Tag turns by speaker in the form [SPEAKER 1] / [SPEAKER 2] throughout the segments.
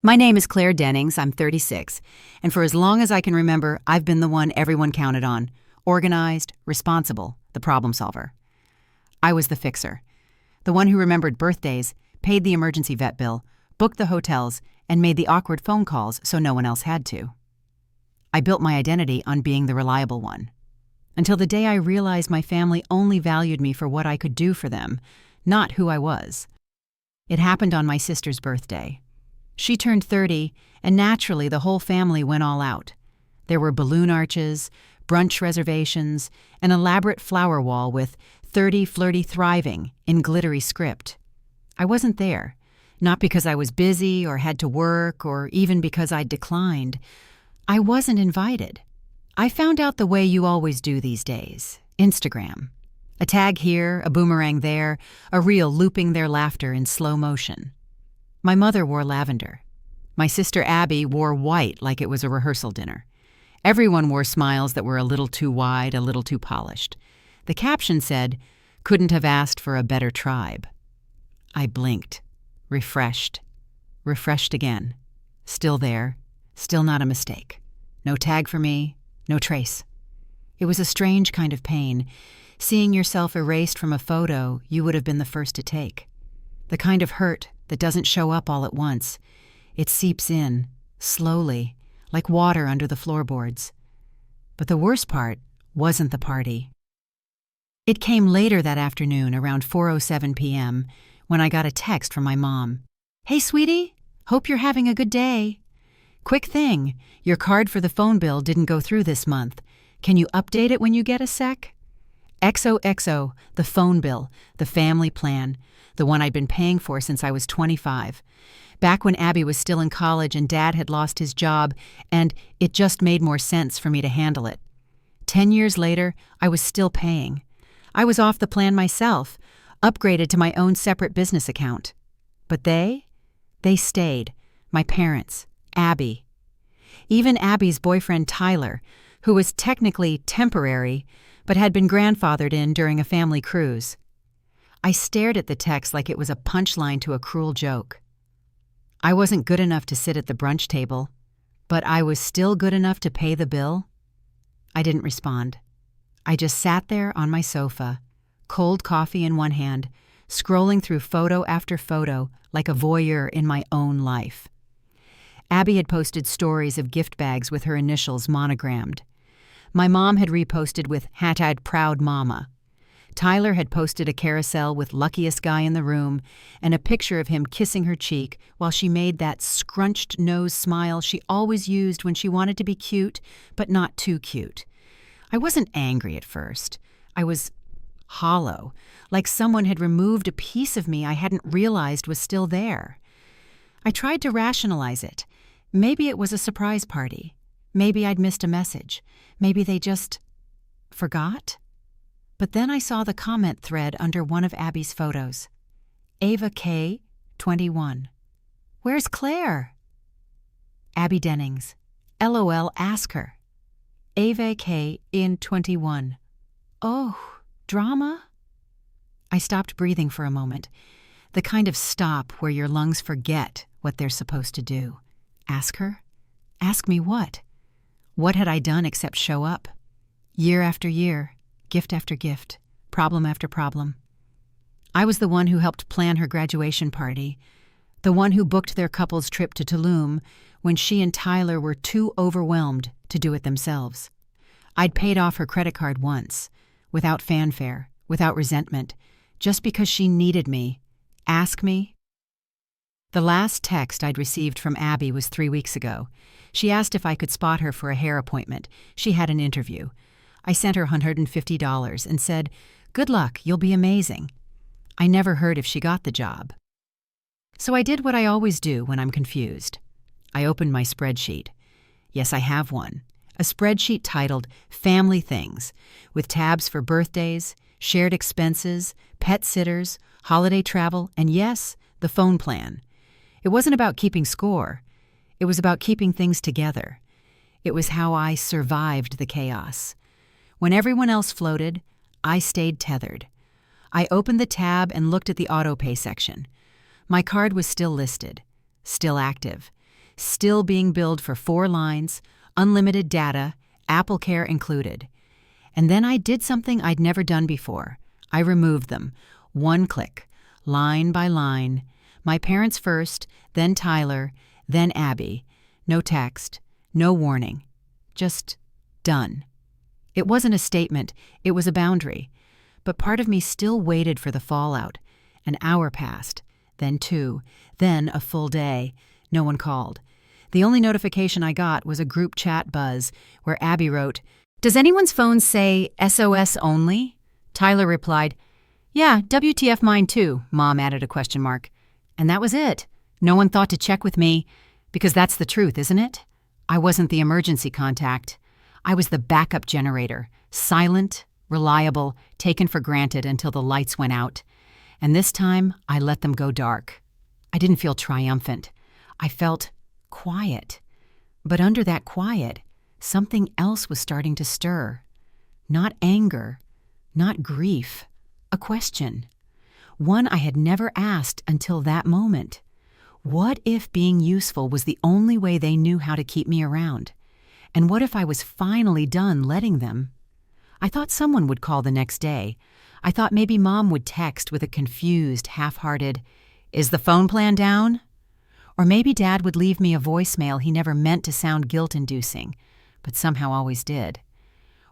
[SPEAKER 1] My name is Claire Dennings, I'm 36, and for as long as I can remember, I've been the one everyone counted on. Organized, responsible, the problem solver. I was the fixer. The one who remembered birthdays, paid the emergency vet bill, booked the hotels, and made the awkward phone calls so no one else had to. I built my identity on being the reliable one. Until the day I realized my family only valued me for what I could do for them, not who I was. It happened on my sister's birthday. She turned 30, and naturally the whole family went all out. There were balloon arches, brunch reservations, an elaborate flower wall with 30 flirty thriving in glittery script. I wasn't there, not because I was busy or had to work or even because I'd declined. I wasn't invited. I found out the way you always do these days, Instagram. A tag here, a boomerang there, a reel looping their laughter in slow motion. My mother wore lavender. My sister Abby wore white like it was a rehearsal dinner. Everyone wore smiles that were a little too wide, a little too polished. The caption said, "Couldn't have asked for a better tribe." I blinked, refreshed again. Still there, still not a mistake. No tag for me, no trace. It was a strange kind of pain, seeing yourself erased from a photo you would have been the first to take. The kind of hurt that doesn't show up all at once. It seeps in, slowly, like water under the floorboards. But the worst part wasn't the party. It came later that afternoon, around 4:07 p.m., when I got a text from my mom. "Hey, sweetie, hope you're having a good day. Quick thing, your card for the phone bill didn't go through this month. Can you update it when you get a sec?" XOXO, the phone bill, the family plan, the one I'd been paying for since I was 25. Back when Abby was still in college and Dad had lost his job, and it just made more sense for me to handle it. 10 years later, I was still paying. I was off the plan myself, upgraded to my own separate business account. But they stayed. My parents, Abby. Even Abby's boyfriend Tyler, who was technically temporary, but had been grandfathered in during a family cruise. I stared at the text like it was a punchline to a cruel joke. I wasn't good enough to sit at the brunch table, but I was still good enough to pay the bill. I didn't respond. I just sat there on my sofa, cold coffee in one hand, scrolling through photo after photo like a voyeur in my own life. Abby had posted stories of gift bags with her initials monogrammed. My mom had reposted with #proud mama. Tyler had posted a carousel with luckiest guy in the room and a picture of him kissing her cheek while she made that scrunched nose smile she always used when she wanted to be cute, but not too cute. I wasn't angry at first. I was hollow, like someone had removed a piece of me I hadn't realized was still there. I tried to rationalize it. Maybe it was a surprise party. Maybe I'd missed a message. Maybe they just forgot. But then I saw the comment thread under one of Abby's photos. Ava K, 21. Where's Claire? Abby Dennings. LOL, ask her. Ava K in 21. Oh, drama? I stopped breathing for a moment. The kind of stop where your lungs forget what they're supposed to do. Ask her? Ask me what? What had I done except show up? Year after year. Gift after gift, problem after problem. I was the one who helped plan her graduation party, the one who booked their couple's trip to Tulum when she and Tyler were too overwhelmed to do it themselves. I'd paid off her credit card once, without fanfare, without resentment, just because she needed me. Ask me? The last text I'd received from Abby was 3 weeks ago. She asked if I could spot her for a hair appointment. She had an interview. I sent her $150 and said, "Good luck, you'll be amazing." I never heard if she got the job. So I did what I always do when I'm confused. I opened my spreadsheet. Yes, I have one. A spreadsheet titled Family Things, with tabs for birthdays, shared expenses, pet sitters, holiday travel, and yes, the phone plan. It wasn't about keeping score. It was about keeping things together. It was how I survived the chaos. When everyone else floated, I stayed tethered. I opened the tab and looked at the autopay section. My card was still listed, still active. still being billed for 4 lines, unlimited data, Apple Care included. And then I did something I'd never done before. I removed them, one click, line by line. My parents first, then Tyler, then Abby. No text, no warning. Just done. It wasn't a statement, it was a boundary. But part of me still waited for the fallout. An hour passed, then 2, then a full day. No one called. The only notification I got was a group chat buzz where Abby wrote, "Does anyone's phone say SOS only?" Tyler replied, "Yeah, WTF mine too." Mom added a question mark. And that was it. No one thought to check with me, because that's the truth, isn't it? I wasn't the emergency contact. I was the backup generator, silent, reliable, taken for granted until the lights went out. And this time, I let them go dark. I didn't feel triumphant. I felt quiet. But under that quiet, something else was starting to stir. Not anger, not grief, a question. One I had never asked until that moment. What if being useful was the only way they knew how to keep me around? And what if I was finally done letting them? I thought someone would call the next day. I thought maybe Mom would text with a confused, half-hearted, "Is the phone plan down?" Or maybe Dad would leave me a voicemail he never meant to sound guilt-inducing, but somehow always did.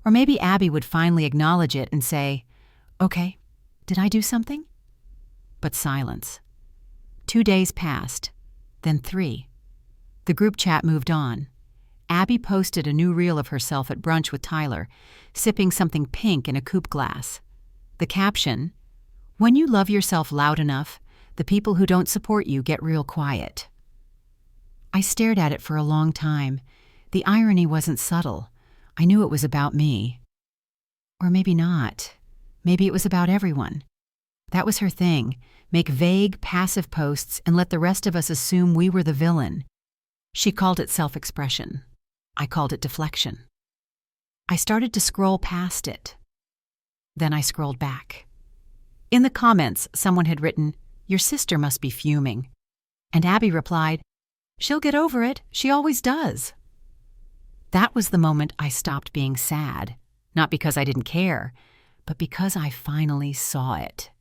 [SPEAKER 1] Or maybe Abby would finally acknowledge it and say, "Okay, did I do something?" But silence. 2 days passed, then 3. The group chat moved on. Abby posted a new reel of herself at brunch with Tyler, sipping something pink in a coupe glass. The caption, "When you love yourself loud enough, the people who don't support you get real quiet." I stared at it for a long time. The irony wasn't subtle. I knew it was about me. Or maybe not. Maybe it was about everyone. That was her thing. Make vague, passive posts and let the rest of us assume we were the villain. She called it self-expression. I called it deflection. I started to scroll past it. Then I scrolled back. In the comments, someone had written, "Your sister must be fuming." And Abby replied, "She'll get over it. She always does." That was the moment I stopped being sad. Not because I didn't care, but because I finally saw it.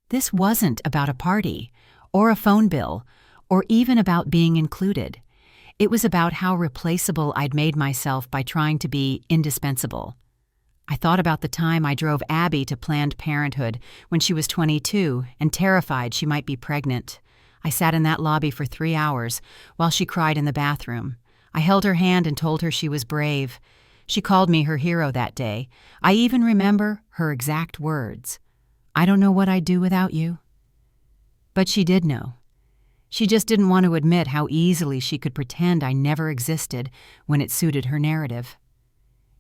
[SPEAKER 1] This wasn't about a party, or a phone bill, or even about being included. It was about how replaceable I'd made myself by trying to be indispensable. I thought about the time I drove Abby to Planned Parenthood when she was 22 and terrified she might be pregnant. I sat in that lobby for 3 hours while she cried in the bathroom. I held her hand and told her she was brave. She called me her hero that day. I even remember her exact words. "I don't know what I'd do without you." But she did know. She just didn't want to admit how easily she could pretend I never existed when it suited her narrative.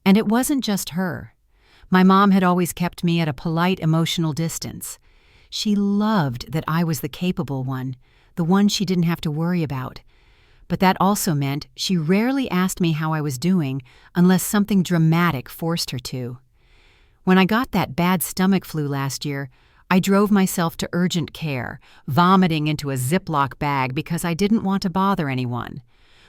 [SPEAKER 1] And it wasn't just her. My mom had always kept me at a polite emotional distance. She loved that I was the capable one, the one she didn't have to worry about. But that also meant she rarely asked me how I was doing unless something dramatic forced her to. When I got that bad stomach flu last year, I drove myself to urgent care, vomiting into a Ziploc bag because I didn't want to bother anyone.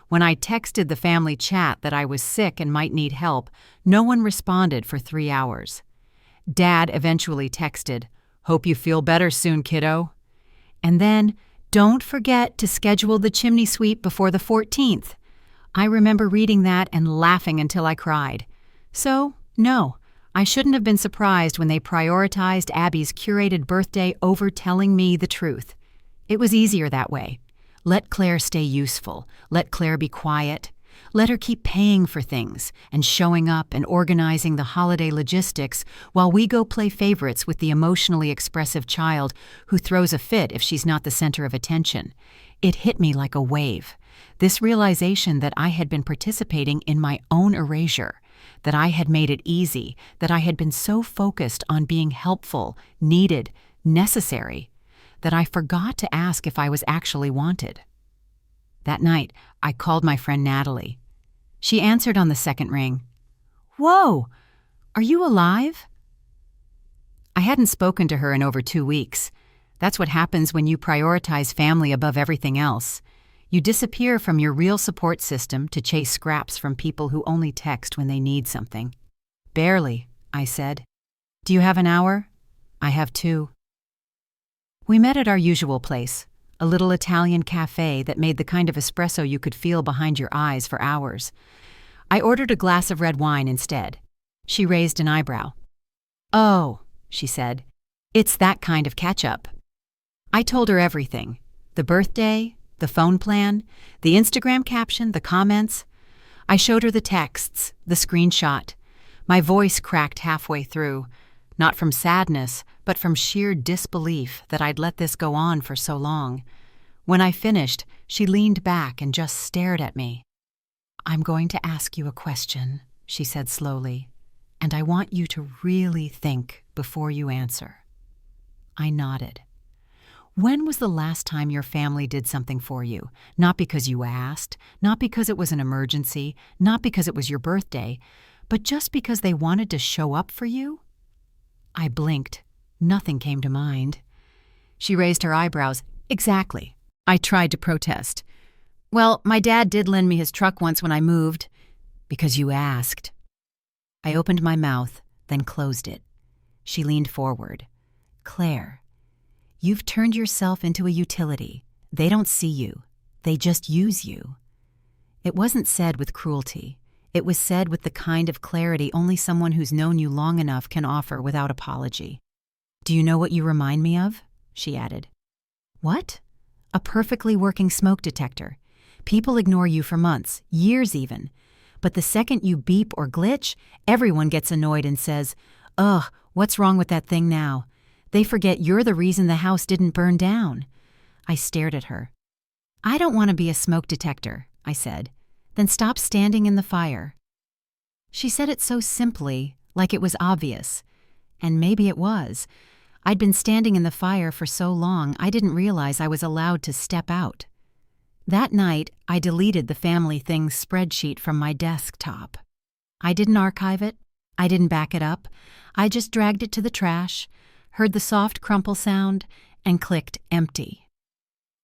[SPEAKER 1] When I texted the family chat that I was sick and might need help, no one responded for 3 hours. Dad eventually texted, "Hope you feel better soon, kiddo." And then, "Don't forget to schedule the chimney sweep before the 14th. I remember reading that and laughing until I cried. So, no. I shouldn't have been surprised when they prioritized Abby's curated birthday over telling me the truth. It was easier that way. Let Claire stay useful. Let Claire be quiet. Let her keep paying for things and showing up and organizing the holiday logistics while we go play favorites with the emotionally expressive child who throws a fit if she's not the center of attention. It hit me like a wave. This realization that I had been participating in my own erasure, that I had made it easy, that I had been so focused on being helpful, needed, necessary, that I forgot to ask if I was actually wanted. That night, I called my friend Natalie. She answered on the second ring. "Whoa, are you alive?" I hadn't spoken to her in over 2 weeks. That's what happens when you prioritize family above everything else. You disappear from your real support system to chase scraps from people who only text when they need something. Barely, I said. Do you have an hour? I have 2. We met at our usual place, a little Italian cafe that made the kind of espresso you could feel behind your eyes for hours. I ordered a glass of red wine instead. She raised an eyebrow. Oh, she said, it's that kind of catch-up. I told her everything. The birthday, the phone plan, the Instagram caption, the comments. I showed her the texts, the screenshot. My voice cracked halfway through, not from sadness, but from sheer disbelief that I'd let this go on for so long. When I finished, she leaned back and just stared at me. I'm going to ask you a question, she said slowly, and I want you to really think before you answer. I nodded. When was the last time your family did something for you? Not because you asked, not because it was an emergency, not because it was your birthday, but just because they wanted to show up for you? I blinked. Nothing came to mind. She raised her eyebrows. Exactly. I tried to protest. Well, my dad did lend me his truck once when I moved. Because you asked. I opened my mouth, then closed it. She leaned forward. Claire, you've turned yourself into a utility. They don't see you. They just use you. It wasn't said with cruelty. It was said with the kind of clarity only someone who's known you long enough can offer without apology. Do you know what you remind me of? She added. What? A perfectly working smoke detector. People ignore you for months, years even. But the second you beep or glitch, everyone gets annoyed and says, ugh, what's wrong with that thing now? They forget you're the reason the house didn't burn down. I stared at her. I don't want to be a smoke detector, I said. Then stop standing in the fire. She said it so simply, like it was obvious. And maybe it was. I'd been standing in the fire for so long I didn't realize I was allowed to step out. That night, I deleted the family things spreadsheet from my desktop. I didn't archive it. I didn't back it up. I just dragged it to the trash, heard the soft crumple sound, and clicked empty.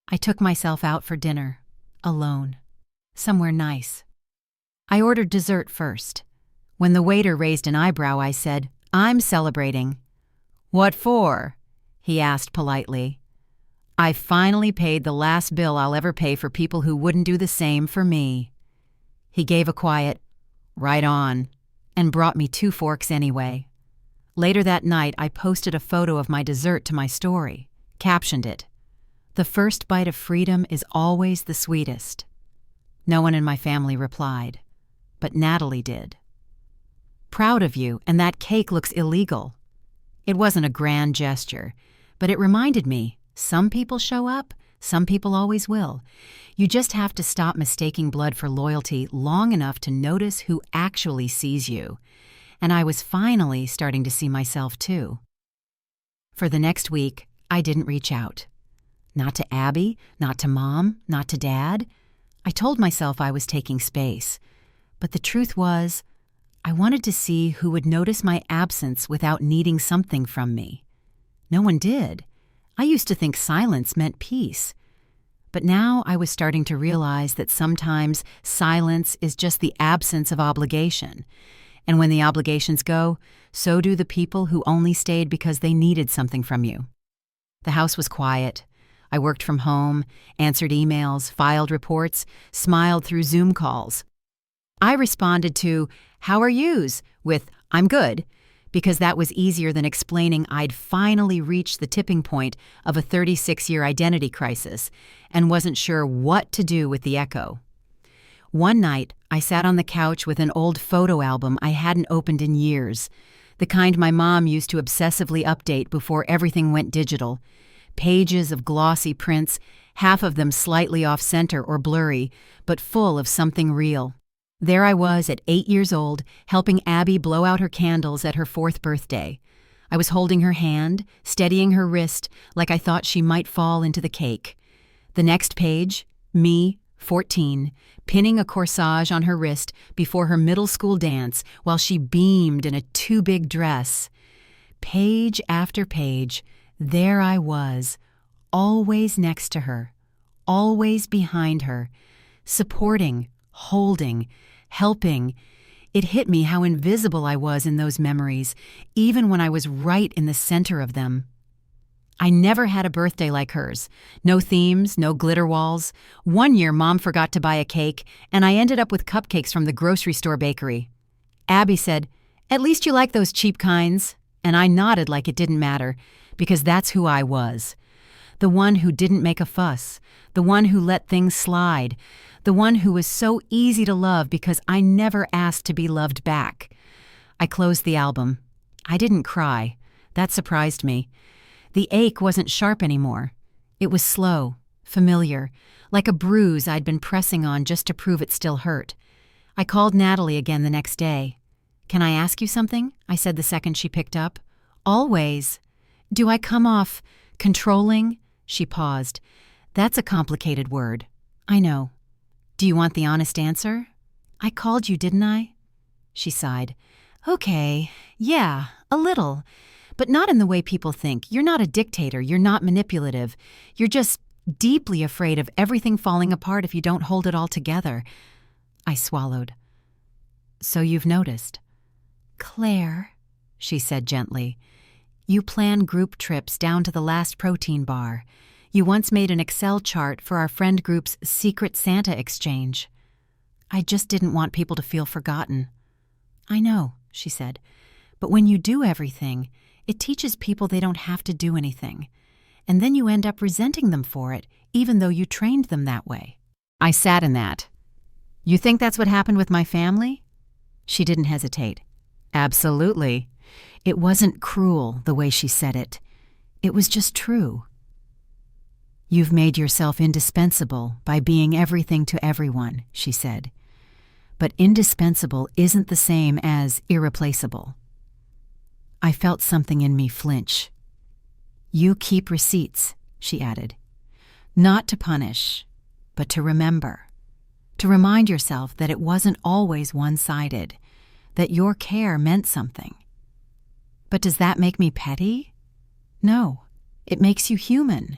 [SPEAKER 1] I took myself out for dinner, alone, somewhere nice. I ordered dessert first. When the waiter raised an eyebrow, I said, I'm celebrating. What for? He asked politely. I finally paid the last bill I'll ever pay for people who wouldn't do the same for me. He gave a quiet, right on, and brought me 2 forks anyway. Later that night, I posted a photo of my dessert to my story, captioned it, "The first bite of freedom is always the sweetest." No one in my family replied, but Natalie did. Proud of you, and that cake looks illegal. It wasn't a grand gesture, but it reminded me, some people show up, some people always will. You just have to stop mistaking blood for loyalty long enough to notice who actually sees you. And I was finally starting to see myself too. For the next week, I didn't reach out. Not to Abby, not to Mom, not to Dad. I told myself I was taking space. But the truth was, I wanted to see who would notice my absence without needing something from me. No one did. I used to think silence meant peace. But now I was starting to realize that sometimes silence is just the absence of obligation. And when the obligations go, so do the people who only stayed because they needed something from you. The house was quiet. I worked from home, answered emails, filed reports, smiled through Zoom calls. I responded to, "How are yous?" with, "I'm good," because that was easier than explaining I'd finally reached the tipping point of a 36-year identity crisis and wasn't sure what to do with the echo. One night, I sat on the couch with an old photo album I hadn't opened in years, the kind my mom used to obsessively update before everything went digital. Pages of glossy prints, half of them slightly off-center or blurry, but full of something real. There I was at 8 years old, helping Abby blow out her candles at her 4th birthday. I was holding her hand, steadying her wrist like I thought she might fall into the cake. The next page, me, 14, pinning a corsage on her wrist before her middle school dance while she beamed in a too-big dress. Page after page, there I was, always next to her, always behind her, supporting, holding, helping. It hit me how invisible I was in those memories, even when I was right in the center of them. I never had a birthday like hers. No themes, no glitter walls. One year, Mom forgot to buy a cake, and I ended up with cupcakes from the grocery store bakery. Abby said, "At least you like those cheap kinds." And I nodded like it didn't matter, because that's who I was. The one who didn't make a fuss. The one who let things slide. The one who was so easy to love because I never asked to be loved back. I closed the album. I didn't cry. That surprised me. The ache wasn't sharp anymore. It was slow, familiar, like a bruise I'd been pressing on just to prove it still hurt. I called Natalie again the next day. "Can I ask you something?" I said the second she picked up. "Always. Do I come off controlling?" She paused. "That's a complicated word." "I know. Do you want the honest answer?" "I called you, didn't I?" She sighed. "Okay, yeah, a little. But not in the way people think. You're not a dictator. You're not manipulative. You're just deeply afraid of everything falling apart if you don't hold it all together." I swallowed. "So you've noticed." "Claire," she said gently, "you plan group trips down to the last protein bar. You once made an Excel chart for our friend group's secret Santa exchange. I just didn't want people to feel forgotten." "I know," she said, "but when you do everything, it teaches people they don't have to do anything. And then you end up resenting them for it, even though you trained them that way." I sat in that. "You think that's what happened with my family?" She didn't hesitate. "Absolutely." It wasn't cruel the way she said it. It was just true. "You've made yourself indispensable by being everything to everyone," she said. "But indispensable isn't the same as irreplaceable." I felt something in me flinch. "You keep receipts," she added. "Not to punish, but to remember. To remind yourself that it wasn't always one-sided, that your care meant something." "But does that make me petty?" "No, it makes you human.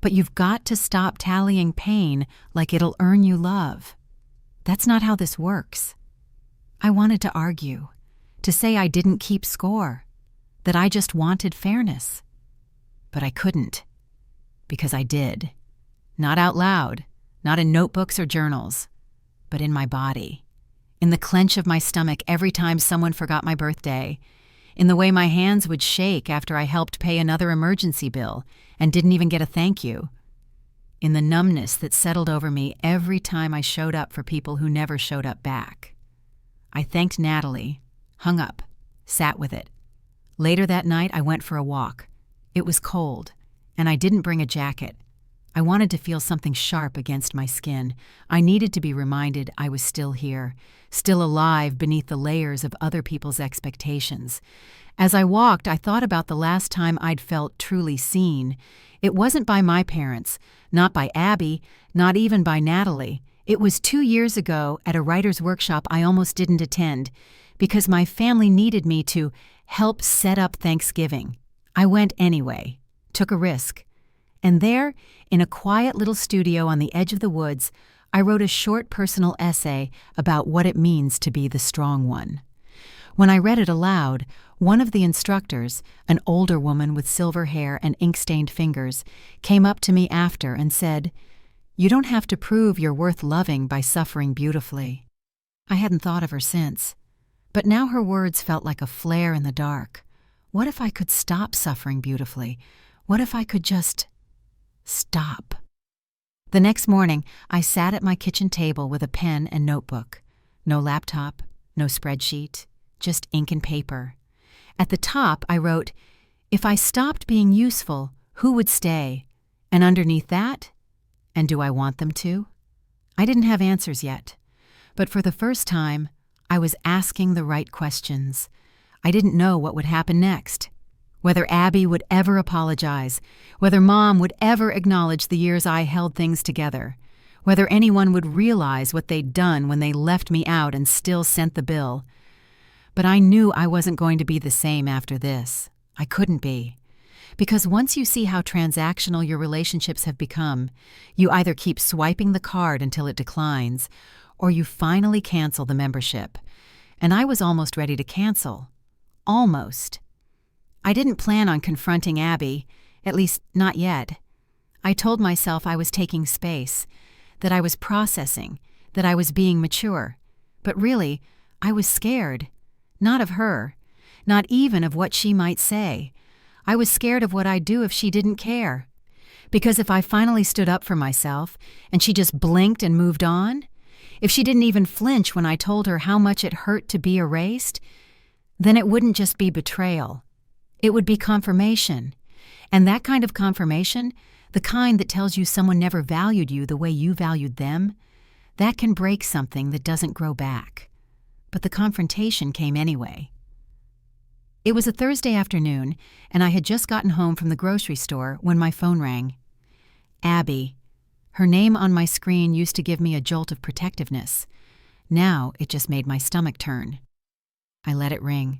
[SPEAKER 1] But you've got to stop tallying pain like it'll earn you love. That's not how this works." I wanted to argue, to say I didn't keep score, that I just wanted fairness. But I couldn't, because I did. Not out loud, not in notebooks or journals, but in my body, in the clench of my stomach every time someone forgot my birthday, in the way my hands would shake after I helped pay another emergency bill and didn't even get a thank you, in the numbness that settled over me every time I showed up for people who never showed up back. I thanked Natalie, hung up, sat with it. Later that night, I went for a walk. It was cold, and I didn't bring a jacket. I wanted to feel something sharp against my skin. I needed to be reminded I was still here, still alive beneath the layers of other people's expectations. As I walked, I thought about the last time I'd felt truly seen. It wasn't by my parents, not by Abby, not even by Natalie. It was 2 years ago at a writer's workshop I almost didn't attend because my family needed me to help set up Thanksgiving. I went anyway, took a risk. And there, in a quiet little studio on the edge of the woods, I wrote a short personal essay about what it means to be the strong one. When I read it aloud, one of the instructors, an older woman with silver hair and ink-stained fingers, came up to me after and said, "You don't have to prove you're worth loving by suffering beautifully." I hadn't thought of her since, but now her words felt like a flare in the dark. What if I could stop suffering beautifully? What if I could just stop? The next morning, I sat at my kitchen table with a pen and notebook. No laptop, no spreadsheet, just ink and paper. At the top, I wrote, "If I stopped being useful, who would stay?" And underneath that, "And do I want them to?" I didn't have answers yet, but for the first time, I was asking the right questions. I didn't know what would happen next. Whether Abby would ever apologize, whether Mom would ever acknowledge the years I held things together, whether anyone would realize what they'd done when they left me out and still sent the bill. But I knew I wasn't going to be the same after this. I couldn't be. Because once you see how transactional your relationships have become, you either keep swiping the card until it declines, or you finally cancel the membership. And I was almost ready to cancel. Almost. I didn't plan on confronting Abby, at least not yet. I told myself I was taking space, that I was processing, that I was being mature. But really, I was scared. Not of her. Not even of what she might say. I was scared of what I'd do if she didn't care. Because if I finally stood up for myself, and she just blinked and moved on, if she didn't even flinch when I told her how much it hurt to be erased, then it wouldn't just be betrayal. It would be confirmation. And that kind of confirmation, the kind that tells you someone never valued you the way you valued them, that can break something that doesn't grow back. But the confrontation came anyway. It was a Thursday afternoon, and I had just gotten home from the grocery store when my phone rang. Abby. Her name on my screen used to give me a jolt of protectiveness. Now it just made my stomach turn. I let it ring.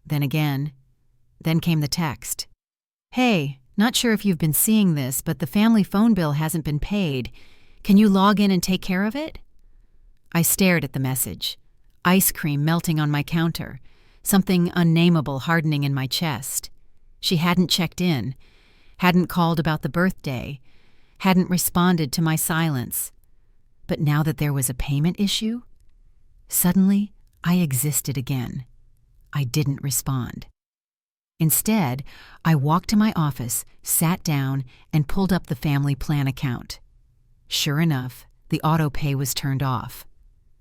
[SPEAKER 1] Then again. Then came the text. Hey, not sure if you've been seeing this, but the family phone bill hasn't been paid. Can you log in and take care of it? I stared at the message. Ice cream melting on my counter. Something unnameable hardening in my chest. She hadn't checked in. Hadn't called about the birthday. Hadn't responded to my silence. But now that there was a payment issue, suddenly I existed again. I didn't respond. Instead, I walked to my office, sat down, and pulled up the family plan account. Sure enough, the auto pay was turned off.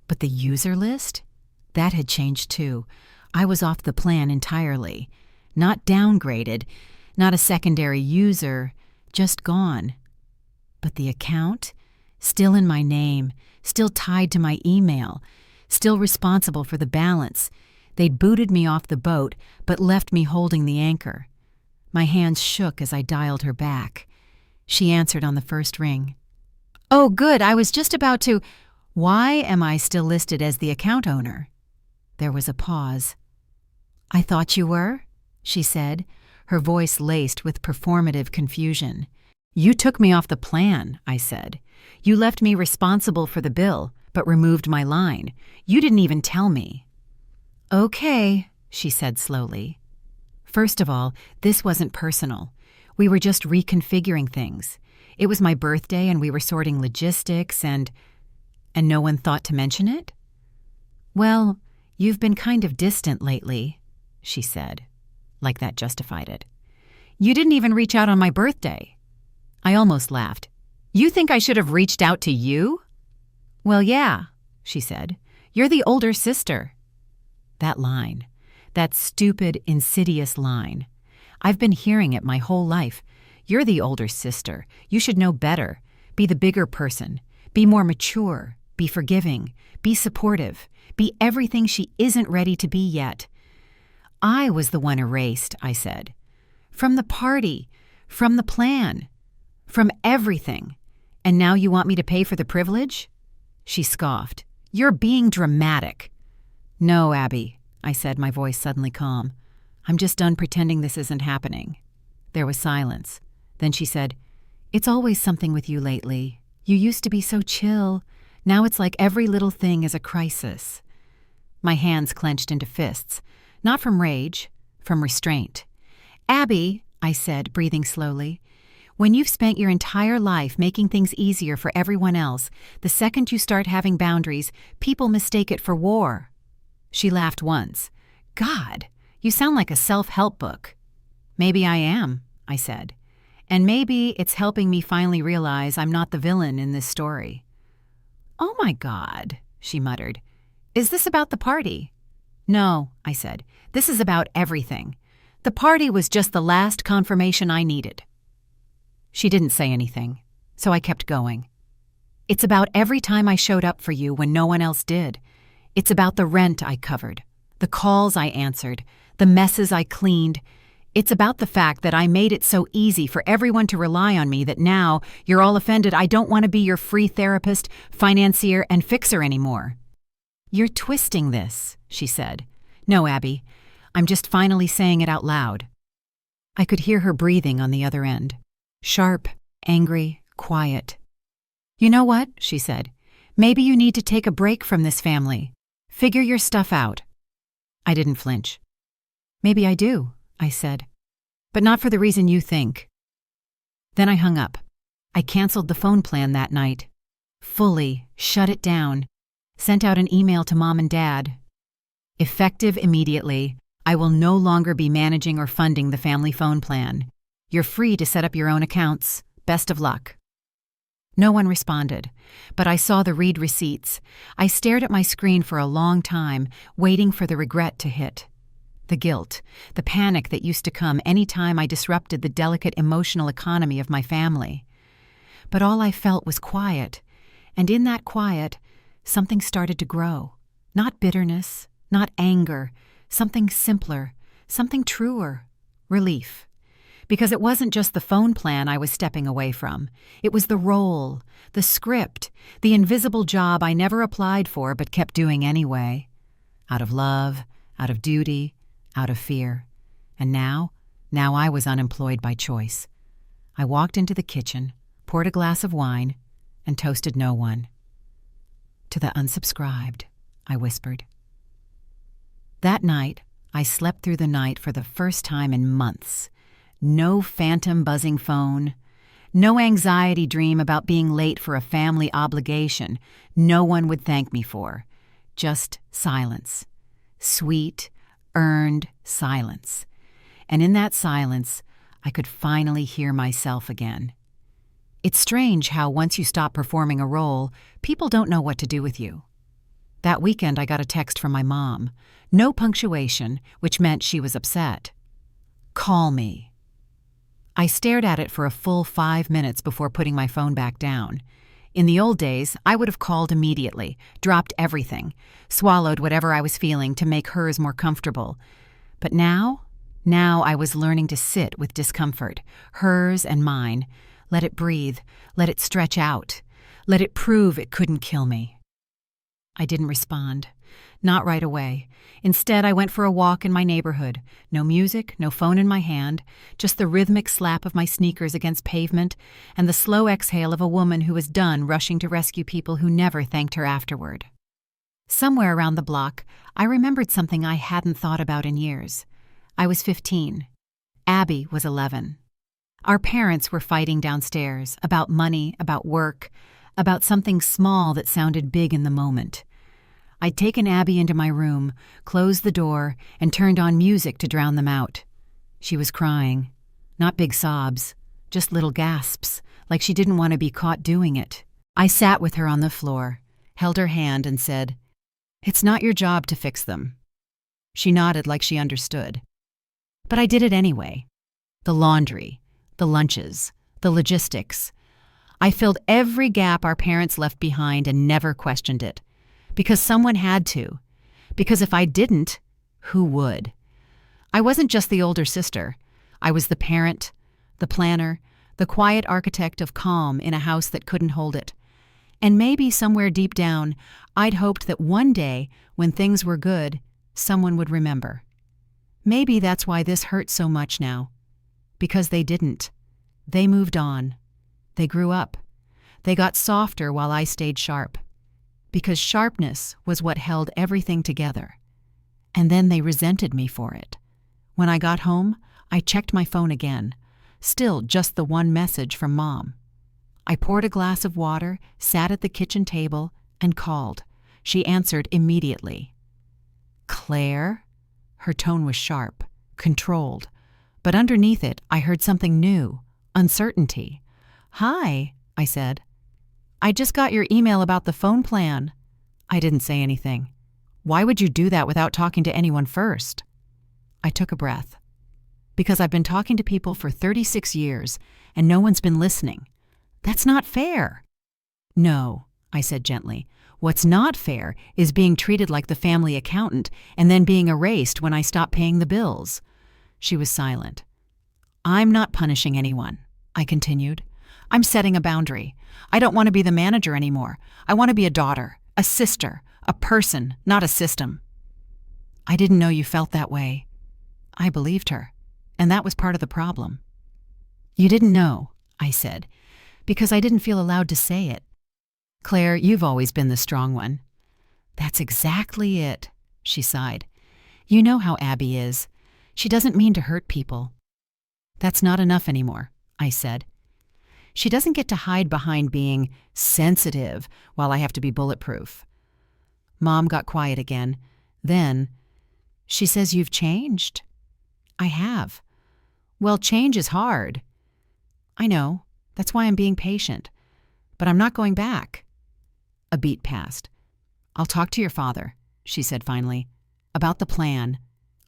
[SPEAKER 1] But the user list? That had changed too. I was off the plan entirely. Not downgraded, not a secondary user, just gone. But the account? Still in my name, still tied to my email, still responsible for the balance. They'd booted me off the boat, but left me holding the anchor. My hands shook as I dialed her back. She answered on the first ring. Oh, good, I was just about to... Why am I still listed as the account owner? There was a pause. I thought you were, she said, her voice laced with performative confusion. You took me off the plan, I said. You left me responsible for the bill, but removed my line. You didn't even tell me. Okay, she said slowly. First of all, this wasn't personal. We were just reconfiguring things. It was my birthday and we were sorting logistics and no one thought to mention it? Well, you've been kind of distant lately, she said, like that justified it. You didn't even reach out on my birthday. I almost laughed. You think I should have reached out to you? Well, yeah, she said. You're the older sister. That line, that stupid, insidious line. I've been hearing it my whole life. You're the older sister. You should know better. Be the bigger person. Be more mature. Be forgiving. Be supportive. Be everything she isn't ready to be yet. I was the one erased, I said. From the party. From the plan. From everything. And now you want me to pay for the privilege? She scoffed. You're being dramatic. No, Abby, I said, my voice suddenly calm. I'm just done pretending this isn't happening. There was silence. Then she said, It's always something with you lately. You used to be so chill. Now it's like every little thing is a crisis. My hands clenched into fists, not from rage, from restraint. Abby, I said, breathing slowly, when you've spent your entire life making things easier for everyone else, the second you start having boundaries, people mistake it for war. She laughed once. God, you sound like a self-help book. Maybe I am, I said. And maybe it's helping me finally realize I'm not the villain in this story. Oh my God, she muttered. Is this about the party? No, I said. This is about everything. The party was just the last confirmation I needed. She didn't say anything, so I kept going. It's about every time I showed up for you when no one else did. It's about the rent I covered, the calls I answered, the messes I cleaned. It's about the fact that I made it so easy for everyone to rely on me that now you're all offended I don't want to be your free therapist, financier, and fixer anymore. You're twisting this, she said. No, Abby, I'm just finally saying it out loud. I could hear her breathing on the other end. Sharp, angry, quiet. "You know what?" she said. "Maybe you need to take a break from this family. Figure your stuff out." I didn't flinch. "Maybe I do," I said. "But not for the reason you think." Then I hung up. I canceled the phone plan that night. Fully shut it down. Sent out an email to Mom and Dad. Effective immediately, I will no longer be managing or funding the family phone plan. You're free to set up your own accounts. Best of luck. No one responded, but I saw the read receipts. I stared at my screen for a long time, waiting for the regret to hit. The guilt, the panic that used to come any time I disrupted the delicate emotional economy of my family. But all I felt was quiet, and in that quiet, something started to grow. Not bitterness, not anger, something simpler, something truer, relief. Because it wasn't just the phone plan I was stepping away from. It was the role, the script, the invisible job I never applied for but kept doing anyway. Out of love, out of duty, out of fear. And now I was unemployed by choice. I walked into the kitchen, poured a glass of wine, and toasted no one. "To the unsubscribed," I whispered. That night, I slept through the night for the first time in months. No phantom buzzing phone. No anxiety dream about being late for a family obligation no one would thank me for. Just silence. Sweet, earned silence. And in that silence, I could finally hear myself again. It's strange how once you stop performing a role, people don't know what to do with you. That weekend I got a text from my mom. No punctuation, which meant she was upset. "Call me." I stared at it for a full 5 minutes before putting my phone back down. In the old days, I would have called immediately, dropped everything, swallowed whatever I was feeling to make hers more comfortable. But now I was learning to sit with discomfort, hers and mine, let it breathe, let it stretch out, let it prove it couldn't kill me. I didn't respond. Not right away. Instead, I went for a walk in my neighborhood. No music, no phone in my hand, just the rhythmic slap of my sneakers against pavement and the slow exhale of a woman who was done rushing to rescue people who never thanked her afterward. Somewhere around the block, I remembered something I hadn't thought about in years. I was 15. Abby was 11. Our parents were fighting downstairs about money, about work, about something small that sounded big in the moment. I'd taken Abby into my room, closed the door, and turned on music to drown them out. She was crying. Not big sobs, just little gasps, like she didn't want to be caught doing it. I sat with her on the floor, held her hand, and said, "It's not your job to fix them." She nodded like she understood. But I did it anyway. The laundry, the lunches, the logistics. I filled every gap our parents left behind and never questioned it. Because someone had to. Because if I didn't, who would? I wasn't just the older sister. I was the parent, the planner, the quiet architect of calm in a house that couldn't hold it. And maybe somewhere deep down, I'd hoped that one day, when things were good, someone would remember. Maybe that's why this hurts so much now. Because they didn't. They moved on. They grew up. They got softer while I stayed sharp. Because sharpness was what held everything together. And then they resented me for it. When I got home, I checked my phone again. Still just the one message from Mom. I poured a glass of water, sat at the kitchen table, and called. She answered immediately. "Claire?" Her tone was sharp, controlled. But underneath it, I heard something new, uncertainty. "Hi," I said. "I just got your email about the phone plan." I didn't say anything. Why would you do that without talking to anyone first? I took a breath. Because I've been talking to people for 36 years, and no one's been listening. That's not fair. "No," I said gently. "What's not fair is being treated like the family accountant and then being erased when I stop paying the bills." She was silent. "I'm not punishing anyone," I continued. "I'm setting a boundary. I don't want to be the manager anymore. I want to be a daughter, a sister, a person, not a system." "I didn't know you felt that way." I believed her. And that was part of the problem. You didn't know, I said, because I didn't feel allowed to say it. Claire, you've always been the strong one. That's exactly it, she sighed. You know how Abby is. She doesn't mean to hurt people. That's not enough anymore, I said. She doesn't get to hide behind being sensitive while I have to be bulletproof. Mom got quiet again. Then, she says you've changed. I have. Well, change is hard. I know. That's why I'm being patient. But I'm not going back. A beat passed. I'll talk to your father, she said finally. About the plan.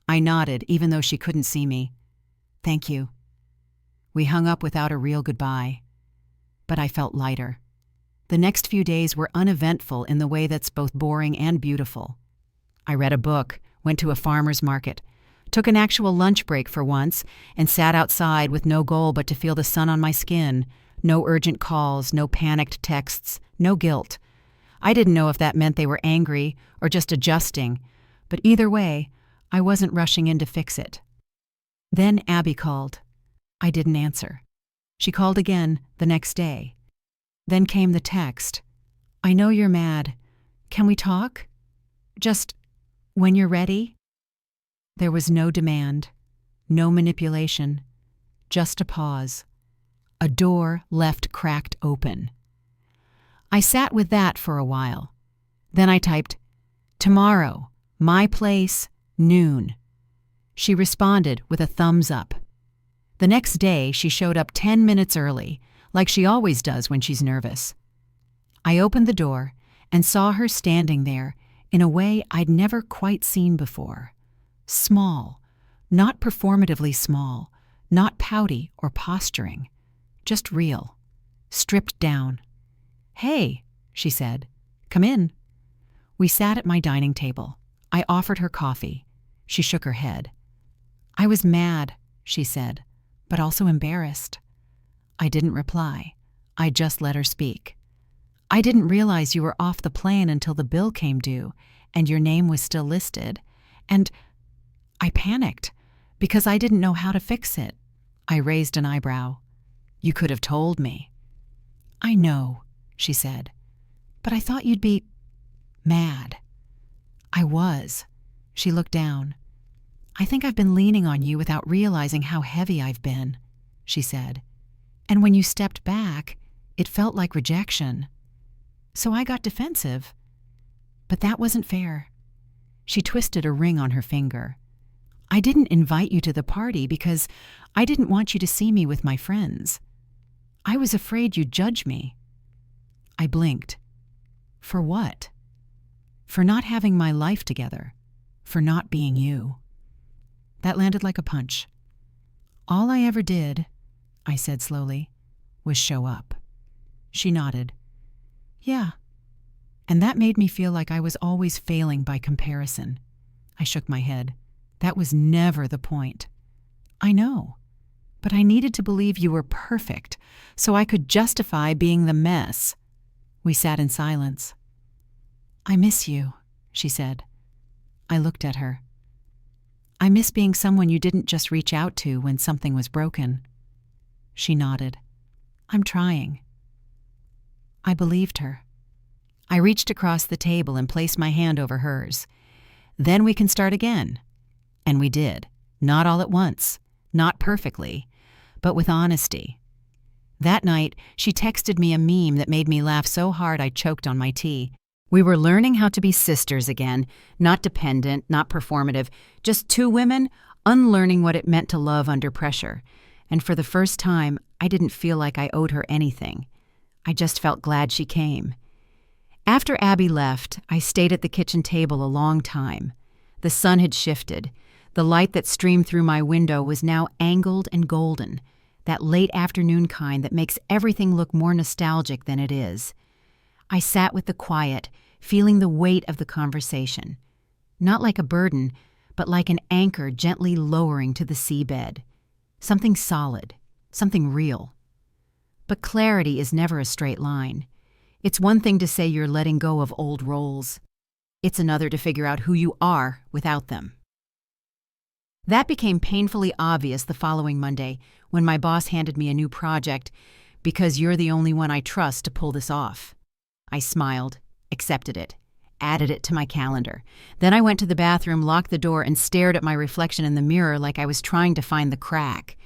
[SPEAKER 1] I nodded, even though she couldn't see me. Thank you. We hung up without a real goodbye. But I felt lighter. The next few days were uneventful in the way that's both boring and beautiful. I read a book, went to a farmer's market, took an actual lunch break for once, and sat outside with no goal but to feel the sun on my skin. No urgent calls, no panicked texts, no guilt. I didn't know if that meant they were angry or just adjusting, but either way, I wasn't rushing in to fix it. Then Abby called. I didn't answer. She called again the next day. Then came the text. I know you're mad. Can we talk? Just when you're ready? There was no demand, no manipulation, just a pause. A door left cracked open. I sat with that for a while. Then I typed, tomorrow, my place, noon. She responded with a thumbs up. The next day, she showed up 10 minutes early, like she always does when she's nervous. I opened the door and saw her standing there in a way I'd never quite seen before. Small, not performatively small, not pouty or posturing, just real, stripped down. Hey, she said, come in. We sat at my dining table. I offered her coffee. She shook her head. I was mad, she said, but also embarrassed. I didn't reply. I just let her speak. I didn't realize you were off the plan until the bill came due and your name was still listed. And I panicked because I didn't know how to fix it. I raised an eyebrow. You could have told me. I know, she said, but I thought you'd be mad. I was. She looked down. I think I've been leaning on you without realizing how heavy I've been, she said. And when you stepped back, it felt like rejection. So I got defensive. But that wasn't fair. She twisted a ring on her finger. I didn't invite you to the party because I didn't want you to see me with my friends. I was afraid you'd judge me. I blinked. For what? For not having my life together. For not being you. That landed like a punch. All I ever did, I said slowly, was show up. She nodded. Yeah. And that made me feel like I was always failing by comparison. I shook my head. That was never the point. I know. But I needed to believe you were perfect so I could justify being the mess. We sat in silence. I miss you, she said. I looked at her. I miss being someone you didn't just reach out to when something was broken. She nodded. I'm trying. I believed her. I reached across the table and placed my hand over hers. Then we can start again. And we did. Not all at once. Not perfectly. But with honesty. That night, she texted me a meme that made me laugh so hard I choked on my tea. We were learning how to be sisters again, not dependent, not performative, just two women unlearning what it meant to love under pressure. And for the first time, I didn't feel like I owed her anything. I just felt glad she came. After Abby left, I stayed at the kitchen table a long time. The sun had shifted. The light that streamed through my window was now angled and golden, that late afternoon kind that makes everything look more nostalgic than it is. I sat with the quiet, feeling the weight of the conversation. Not like a burden, but like an anchor gently lowering to the seabed. Something solid, something real. But clarity is never a straight line. It's one thing to say you're letting go of old roles. It's another to figure out who you are without them. That became painfully obvious the following Monday when my boss handed me a new project, because you're the only one I trust to pull this off. I smiled, accepted it, added it to my calendar. Then I went to the bathroom, locked the door, and stared at my reflection in the mirror like I was trying to find the crack.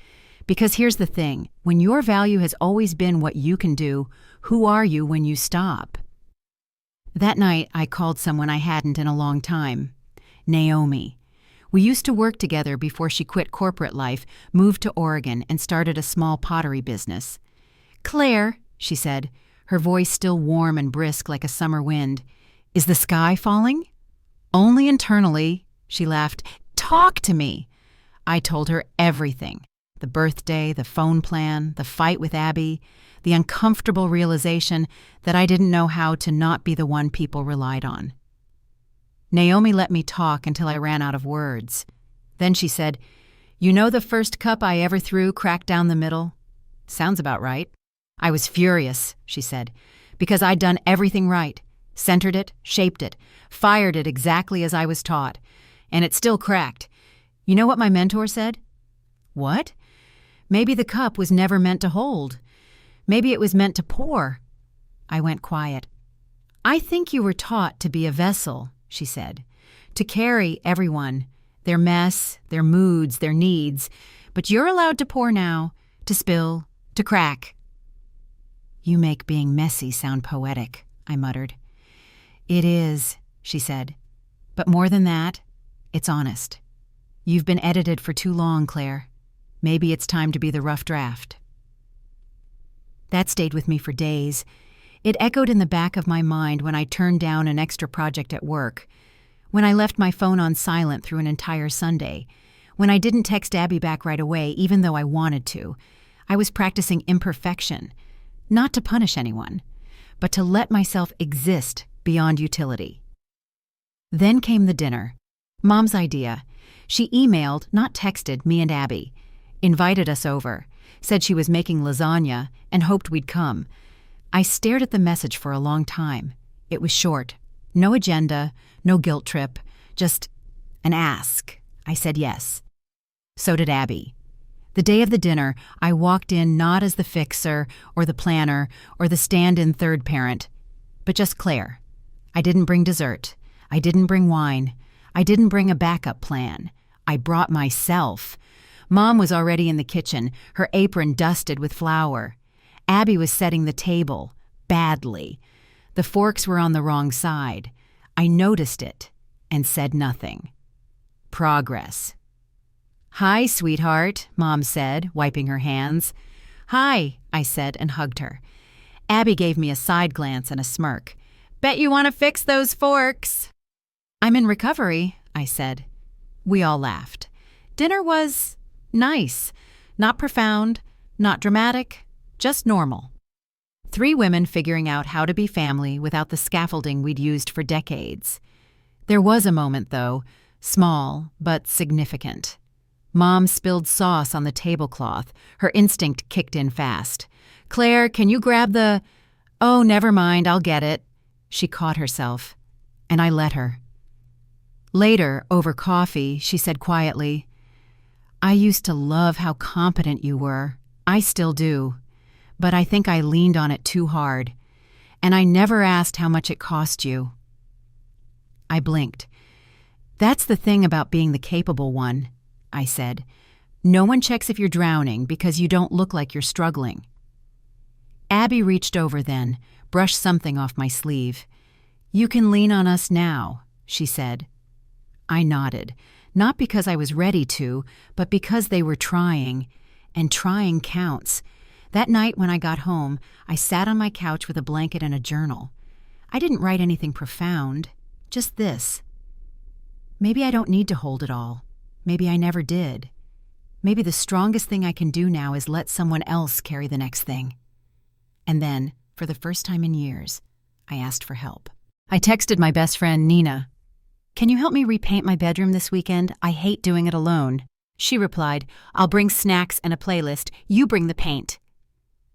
[SPEAKER 1] Because here's the thing, when your value has always been what you can do, who are you when you stop? That night, I called someone I hadn't in a long time. Naomi. We used to work together before she quit corporate life, moved to Oregon, and started a small pottery business. "Claire," she said, her voice still warm and brisk like a summer wind, "is the sky falling?" "Only internally," she laughed. "Talk to me." I told her everything. The birthday, the phone plan, the fight with Abby, the uncomfortable realization that I didn't know how to not be the one people relied on. Naomi let me talk until I ran out of words. Then she said, "You know the first cup I ever threw cracked down the middle?" "Sounds about right." "I was furious," she said, "because I'd done everything right, centered it, shaped it, fired it exactly as I was taught, and it still cracked. You know what my mentor said?" "What?" "Maybe the cup was never meant to hold. Maybe it was meant to pour." I went quiet. "I think you were taught to be a vessel," she said, "to carry everyone, their mess, their moods, their needs, but you're allowed to pour now, to spill, to crack." "You make being messy sound poetic," I muttered. "It is," she said, "but more than that, it's honest. You've been edited for too long, Claire. Maybe it's time to be the rough draft." That stayed with me for days. It echoed in the back of my mind when I turned down an extra project at work, when I left my phone on silent through an entire Sunday, when I didn't text Abby back right away even though I wanted to. I was practicing imperfection, not to punish anyone, but to let myself exist beyond utility. Then came the dinner. Mom's idea. She emailed, not texted, me and Abby, invited us over, said she was making lasagna, and hoped we'd come. I stared at the message for a long time. It was short. No agenda, no guilt trip, just an ask. I said yes. So did Abby. The day of the dinner, I walked in not as the fixer or the planner or the stand-in third parent, but just Claire. I didn't bring dessert. I didn't bring wine. I didn't bring a backup plan. I brought myself. Mom was already in the kitchen, her apron dusted with flour. Abby was setting the table, badly. The forks were on the wrong side. I noticed it and said nothing. Progress. "Hi, sweetheart," Mom said, wiping her hands. "Hi," I said and hugged her. Abby gave me a side glance and a smirk. "Bet you want to fix those forks." "I'm in recovery," I said. We all laughed. Dinner was nice. Not profound, not dramatic, just normal. 3 women figuring out how to be family without the scaffolding we'd used for decades. There was a moment, though, small but significant. Mom spilled sauce on the tablecloth. Her instinct kicked in fast. "Claire, can you grab the—" "Oh, never mind, I'll get it." She caught herself, and I let her. Later, over coffee, she said quietly, "I used to love how competent you were. I still do. But I think I leaned on it too hard. And I never asked how much it cost you." I blinked. "That's the thing about being the capable one," I said. "No one checks if you're drowning because you don't look like you're struggling." Abby reached over then, brushed something off my sleeve. "You can lean on us now," she said. I nodded, not because I was ready to, but because they were trying, and trying counts. That night when I got home, I sat on my couch with a blanket and a journal. I didn't write anything profound, just this. Maybe I don't need to hold it all. Maybe I never did. Maybe the strongest thing I can do now is let someone else carry the next thing. And then, for the first time in years, I asked for help. I texted my best friend, Nina. "Can you help me repaint my bedroom this weekend? I hate doing it alone." She replied, "I'll bring snacks and a playlist. You bring the paint."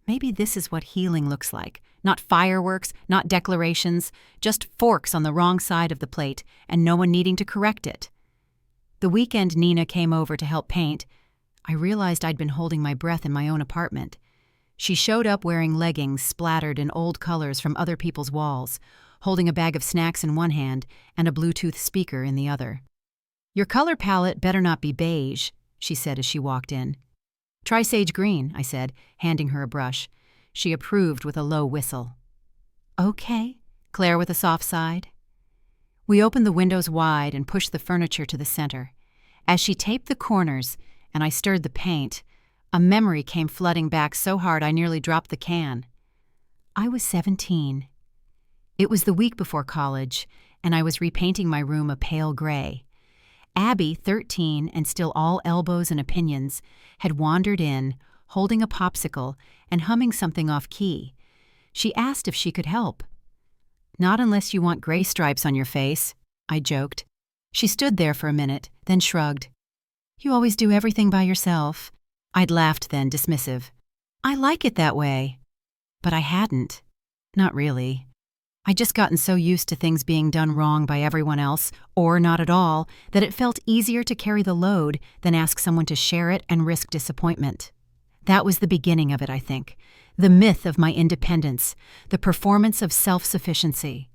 [SPEAKER 1] Maybe this is what healing looks like. Not fireworks, not declarations, just forks on the wrong side of the plate and no one needing to correct it. The weekend Nina came over to help paint, I realized I'd been holding my breath in my own apartment. She showed up wearing leggings splattered in old colors from other people's walls, holding a bag of snacks in one hand and a Bluetooth speaker in the other. "Your color palette better not be beige," she said as she walked in. "Try sage green," I said, handing her a brush. She approved with a low whistle. "Okay," Claire with a soft sigh. We opened the windows wide and pushed the furniture to the center. As she taped the corners and I stirred the paint, a memory came flooding back so hard I nearly dropped the can. I was 17. It was the week before college, and I was repainting my room a pale gray. Abby, 13 and still all elbows and opinions, had wandered in, holding a popsicle and humming something off-key. She asked if she could help. "Not unless you want gray stripes on your face," I joked. She stood there for a minute, then shrugged. "You always do everything by yourself." I'd laughed then, dismissive. "I like it that way." But I hadn't. Not really. I'd just gotten so used to things being done wrong by everyone else, or not at all, that it felt easier to carry the load than ask someone to share it and risk disappointment. That was the beginning of it, I think. The myth of my independence, the performance of self-sufficiency.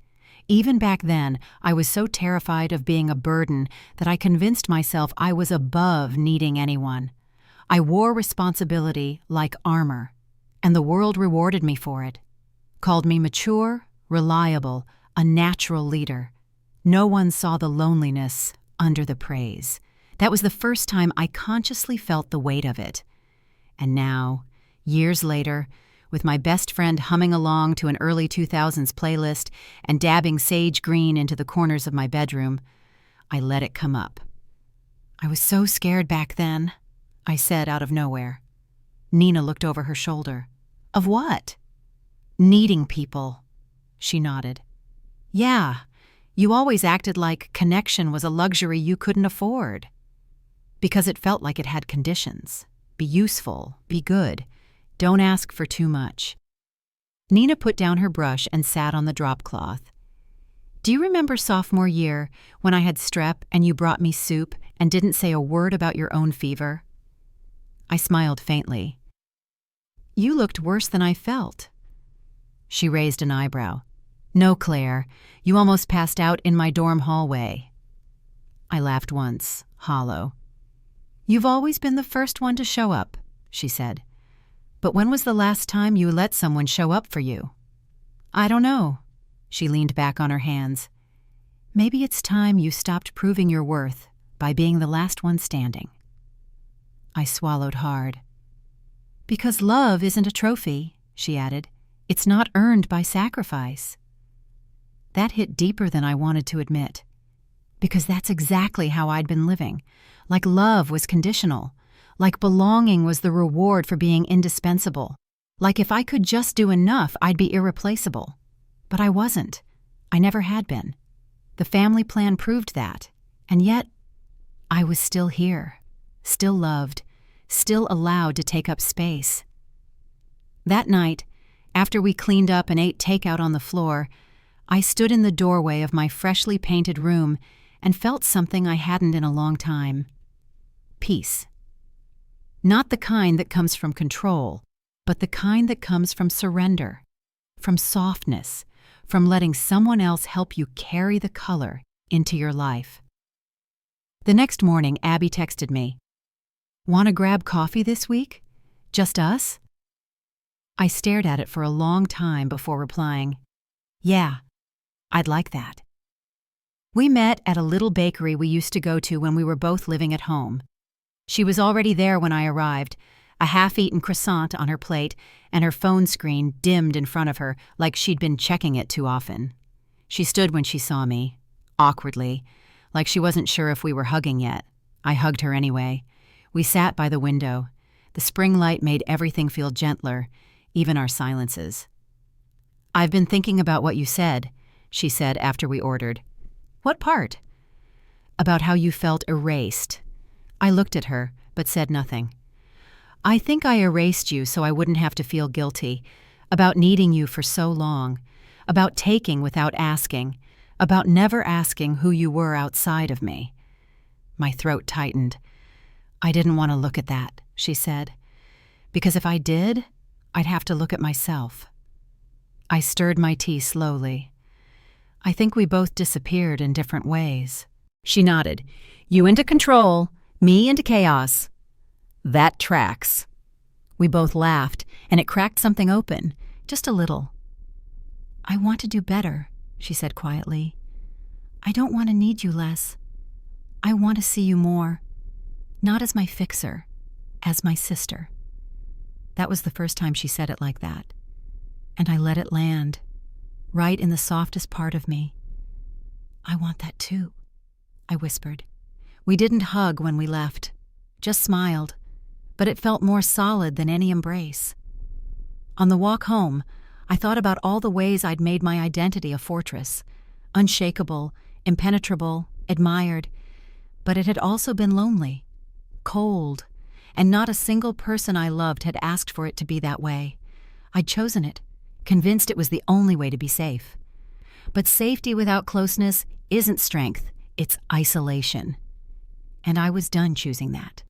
[SPEAKER 1] Even back then, I was so terrified of being a burden that I convinced myself I was above needing anyone. I wore responsibility like armor, and the world rewarded me for it. Called me mature, reliable, a natural leader. No one saw the loneliness under the praise. That was the first time I consciously felt the weight of it. And now, years later, with my best friend humming along to an early 2000s playlist and dabbing sage green into the corners of my bedroom, I let it come up. "I was so scared back then," I said out of nowhere. Nina looked over her shoulder. "Of what?" "Needing people." She nodded. "Yeah, you always acted like connection was a luxury you couldn't afford." "Because it felt like it had conditions. Be useful, be good. Don't ask for too much." Nina put down her brush and sat on the drop cloth. "Do you remember sophomore year when I had strep and you brought me soup and didn't say a word about your own fever?" I smiled faintly. "You looked worse than I felt." She raised an eyebrow. "No, Claire, you almost passed out in my dorm hallway." I laughed once, hollow. "You've always been the first one to show up," she said. "But when was the last time you let someone show up for you?" "I don't know." She leaned back on her hands. "Maybe it's time you stopped proving your worth by being the last one standing." I swallowed hard. "Because love isn't a trophy," she added. "It's not earned by sacrifice." That hit deeper than I wanted to admit. Because that's exactly how I'd been living. Like love was conditional. Like belonging was the reward for being indispensable. Like if I could just do enough, I'd be irreplaceable. But I wasn't. I never had been. The family plan proved that. And yet, I was still here. Still loved. Still allowed to take up space. That night, after we cleaned up and ate takeout on the floor, I stood in the doorway of my freshly painted room and felt something I hadn't in a long time. Peace. Not the kind that comes from control, but the kind that comes from surrender, from softness, from letting someone else help you carry the color into your life. The next morning, Abby texted me, "Want to grab coffee this week? Just us?" I stared at it for a long time before replying, "Yeah, I'd like that." We met at a little bakery we used to go to when we were both living at home. She was already there when I arrived, a half-eaten croissant on her plate and her phone screen dimmed in front of her like she'd been checking it too often. She stood when she saw me, awkwardly, like she wasn't sure if we were hugging yet. I hugged her anyway. We sat by the window. The spring light made everything feel gentler, even our silences. "I've been thinking about what you said," she said after we ordered. "What part?" "About how you felt erased." I looked at her, but said nothing. "I think I erased you so I wouldn't have to feel guilty, about needing you for so long, about taking without asking, about never asking who you were outside of me. My throat tightened. "I didn't want to look at that," she said, "because if I did, I'd have to look at myself." I stirred my tea slowly. "I think we both disappeared in different ways." She nodded. "You into control, me into chaos." "That tracks." We both laughed, and it cracked something open, just a little. "I want to do better," she said quietly. "I don't want to need you less. I want to see you more. Not as my fixer, as my sister." That was the first time she said it like that. And I let it land, right in the softest part of me. "I want that too," I whispered. We didn't hug when we left, just smiled, but it felt more solid than any embrace. On the walk home, I thought about all the ways I'd made my identity a fortress, unshakable, impenetrable, admired, but it had also been lonely, cold, and not a single person I loved had asked for it to be that way. I'd chosen it, convinced it was the only way to be safe. But safety without closeness isn't strength, it's isolation. And I was done choosing that.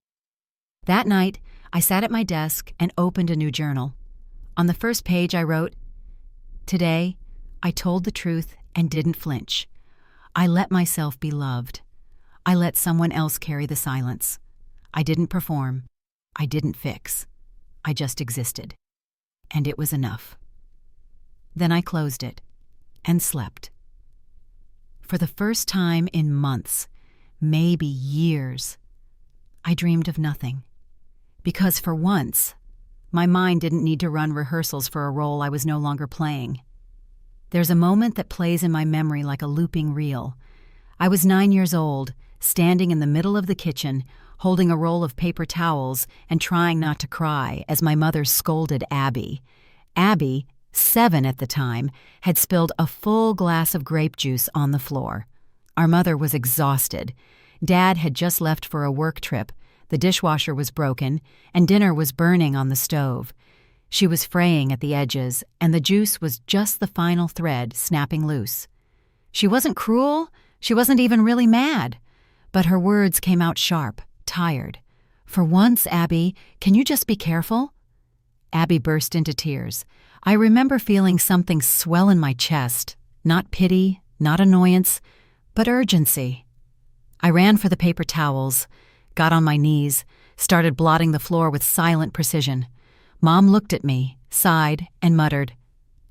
[SPEAKER 1] That night, I sat at my desk and opened a new journal. On the first page I wrote, "Today, I told the truth and didn't flinch. I let myself be loved. I let someone else carry the silence. I didn't perform. I didn't fix. I just existed. And it was enough." Then I closed it and slept. For the first time in months, maybe years, I dreamed of nothing. Because for once, my mind didn't need to run rehearsals for a role I was no longer playing. There's a moment that plays in my memory like a looping reel. I was 9 years old, standing in the middle of the kitchen, holding a roll of paper towels and trying not to cry as my mother scolded Abby. Abby, 7 at the time, had spilled a full glass of grape juice on the floor. Our mother was exhausted. Dad had just left for a work trip. The dishwasher was broken, and dinner was burning on the stove. She was fraying at the edges, and the juice was just the final thread snapping loose. She wasn't cruel. She wasn't even really mad. But her words came out sharp, tired. "For once, Abby, can you just be careful?" Abby burst into tears. I remember feeling something swell in my chest. Not pity, not annoyance, but urgency. I ran for the paper towels, got on my knees, started blotting the floor with silent precision. Mom looked at me, sighed, and muttered,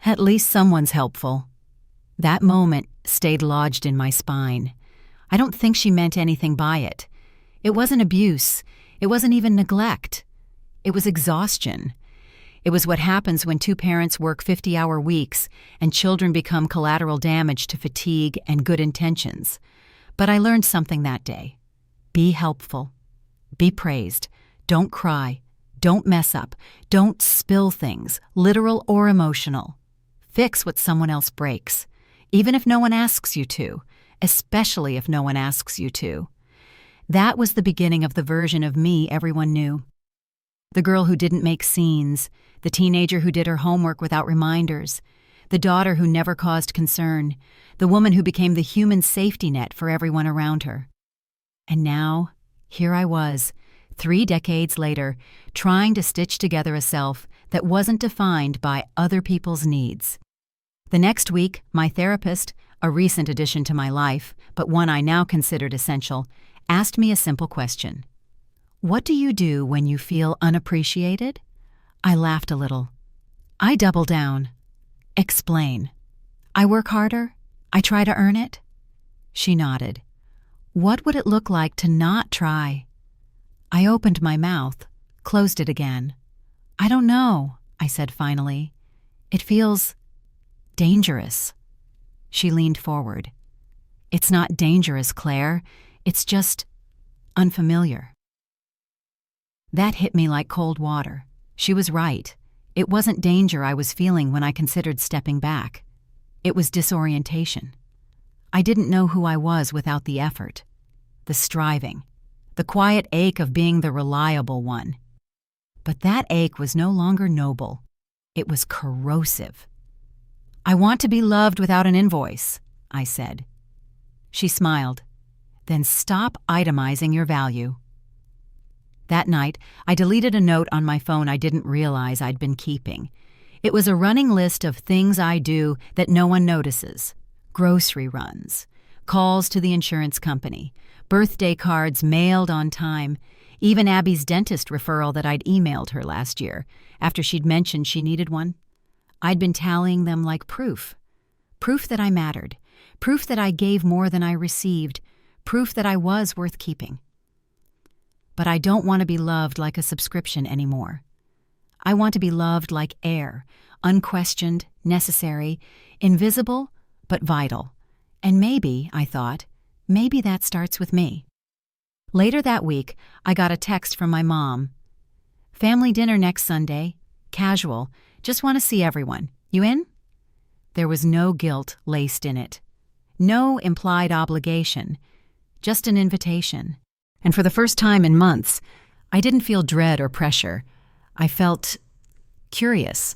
[SPEAKER 1] "At least someone's helpful." That moment stayed lodged in my spine. I don't think she meant anything by it. It wasn't abuse. It wasn't even neglect. It was exhaustion. It was what happens when two parents work 50-hour weeks and children become collateral damage to fatigue and good intentions. But I learned something that day. Be helpful. Be praised. Don't cry. Don't mess up. Don't spill things, literal or emotional. Fix what someone else breaks, even if no one asks you to, especially if no one asks you to. That was the beginning of the version of me everyone knew. The girl who didn't make scenes, the teenager who did her homework without reminders, the daughter who never caused concern, the woman who became the human safety net for everyone around her. And now, here I was, 3 decades later, trying to stitch together a self that wasn't defined by other people's needs. The next week, my therapist, a recent addition to my life, but one I now considered essential, asked me a simple question. "What do you do when you feel unappreciated?" I laughed a little. I double down. "Explain." "I work harder? I try to earn it?" She nodded. "What would it look like to not try?" I opened my mouth, closed it again. "I don't know," I said finally. "It feels dangerous." She leaned forward. "It's not dangerous, Claire. It's just unfamiliar." That hit me like cold water. She was right. It wasn't danger I was feeling when I considered stepping back. It was disorientation. I didn't know who I was without the effort, the striving, the quiet ache of being the reliable one. But that ache was no longer noble. It was corrosive. "I want to be loved without an invoice," I said. She smiled. then stop itemizing your value. That night, I deleted a note on my phone I didn't realize I'd been keeping. It was a running list of things I do that no one notices. Grocery runs, calls to the insurance company, birthday cards mailed on time, even Abby's dentist referral that I'd emailed her last year after she'd mentioned she needed one. I'd been tallying them like proof. Proof that I mattered. Proof that I gave more than I received. Proof that I was worth keeping. But I don't want to be loved like a subscription anymore. I want to be loved like air, unquestioned, necessary, invisible, but vital. And maybe, I thought, maybe that starts with me. Later that week, I got a text from my mom. Family dinner next Sunday. Casual. Just want to see everyone. You in? There was no guilt laced in it. No implied obligation. Just an invitation. And for the first time in months, I didn't feel dread or pressure. I felt curious.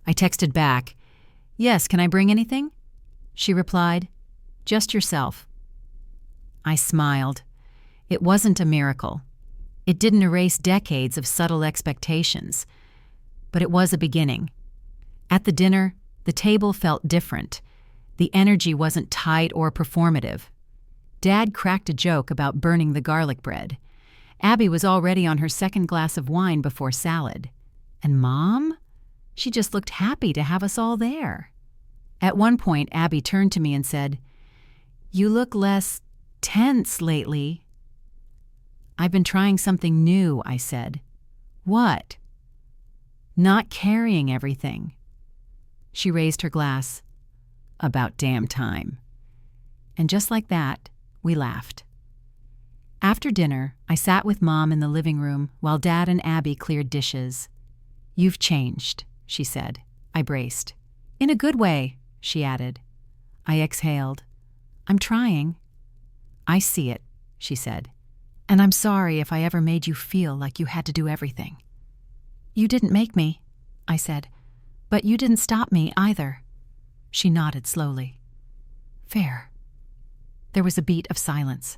[SPEAKER 1] I texted back, "Yes, can I bring anything?" She replied, "Just yourself." I smiled. It wasn't a miracle. It didn't erase decades of subtle expectations. But it was a beginning. At the dinner, the table felt different. The energy wasn't tight or performative. Dad cracked a joke about burning the garlic bread. Abby was already on her second glass of wine before salad. And Mom? She just looked happy to have us all there. At one point, Abby turned to me and said, "You look less tense lately." "I've been trying something new," I said. "What?" "Not carrying everything." She raised her glass. "About damn time." And just like that, we laughed. After dinner, I sat with Mom in the living room while Dad and Abby cleared dishes. "You've changed," she said. I braced. "In a good way," she added. I exhaled. "I'm trying." "I see it," she said. "And I'm sorry if I ever made you feel like you had to do everything." "You didn't make me," I said. "But you didn't stop me either." She nodded slowly. "Fair." There was a beat of silence.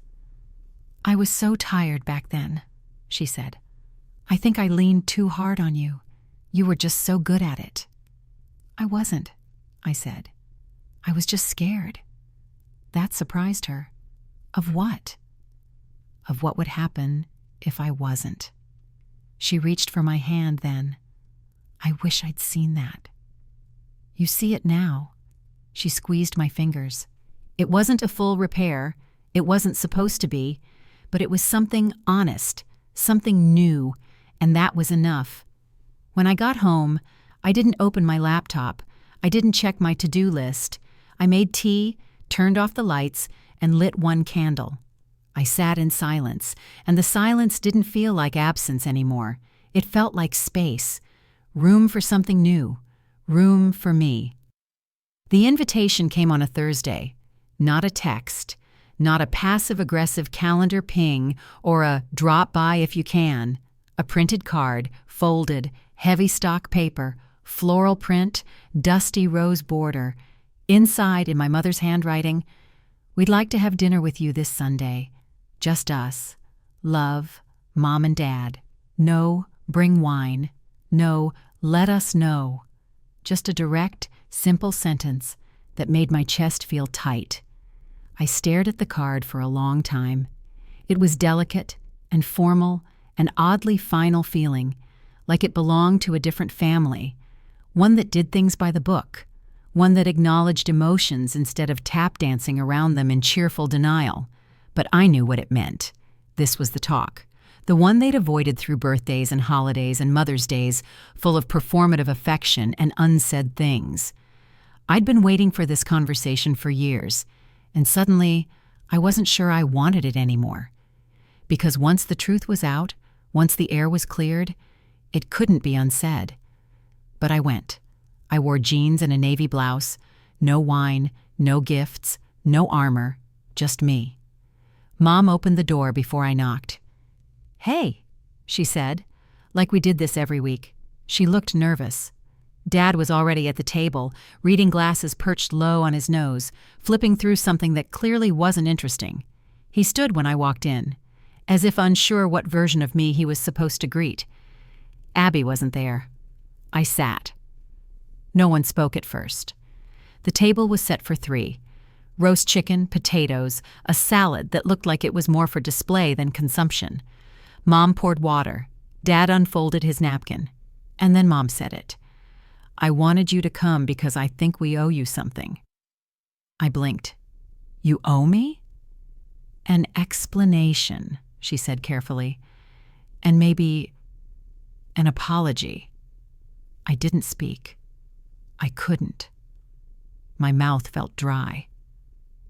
[SPEAKER 1] "I was so tired back then," she said. "I think I leaned too hard on you. You were just so good at it." "I wasn't," I said. "I was just scared." That surprised her. Of what? Of what would happen if I wasn't. She reached for my hand then. I wish I'd seen that. "You see it now." She squeezed my fingers. It wasn't a full repair. It wasn't supposed to be. But it was something honest, something new, and that was enough. When I got home, I didn't open my laptop. I didn't check my to-do list. I made tea, turned off the lights, and lit one candle. I sat in silence, and the silence didn't feel like absence anymore. It felt like space, room for something new, room for me. The invitation came on a Thursday, not a text, not a passive-aggressive calendar ping or a drop by if you can. A printed card, folded, heavy stock paper, floral print, dusty rose border. Inside, in my mother's handwriting, "We'd like to have dinner with you this Sunday. Just us. Love, Mom and Dad. No, bring wine. No, let us know." Just a direct, simple sentence that made my chest feel tight. I stared at the card for a long time. It was delicate and formal and oddly final feeling, like it belonged to a different family, one that did things by the book, one that acknowledged emotions instead of tap dancing around them in cheerful denial. But I knew what it meant. This was the talk, the one they'd avoided through birthdays and holidays and Mother's Days, full of performative affection and unsaid things. I'd been waiting for this conversation for years, and suddenly I wasn't sure I wanted it anymore. Because once the truth was out, once the air was cleared, it couldn't be unsaid. But I went. I wore jeans and a navy blouse, no wine, no gifts, no armor, just me. Mom opened the door before I knocked. "Hey," she said, like we did this every week. She looked nervous. Dad was already at the table, reading glasses perched low on his nose, flipping through something that clearly wasn't interesting. He stood when I walked in, as if unsure what version of me he was supposed to greet. Abby wasn't there. I sat. No one spoke at first. The table was set for 3. Roast chicken, potatoes, a salad that looked like it was more for display than consumption. Mom poured water. Dad unfolded his napkin. And then Mom said it. "I wanted you to come because I think we owe you something." I blinked. "You owe me?" "An explanation," she said carefully. "And maybe an apology." I didn't speak. I couldn't. My mouth felt dry.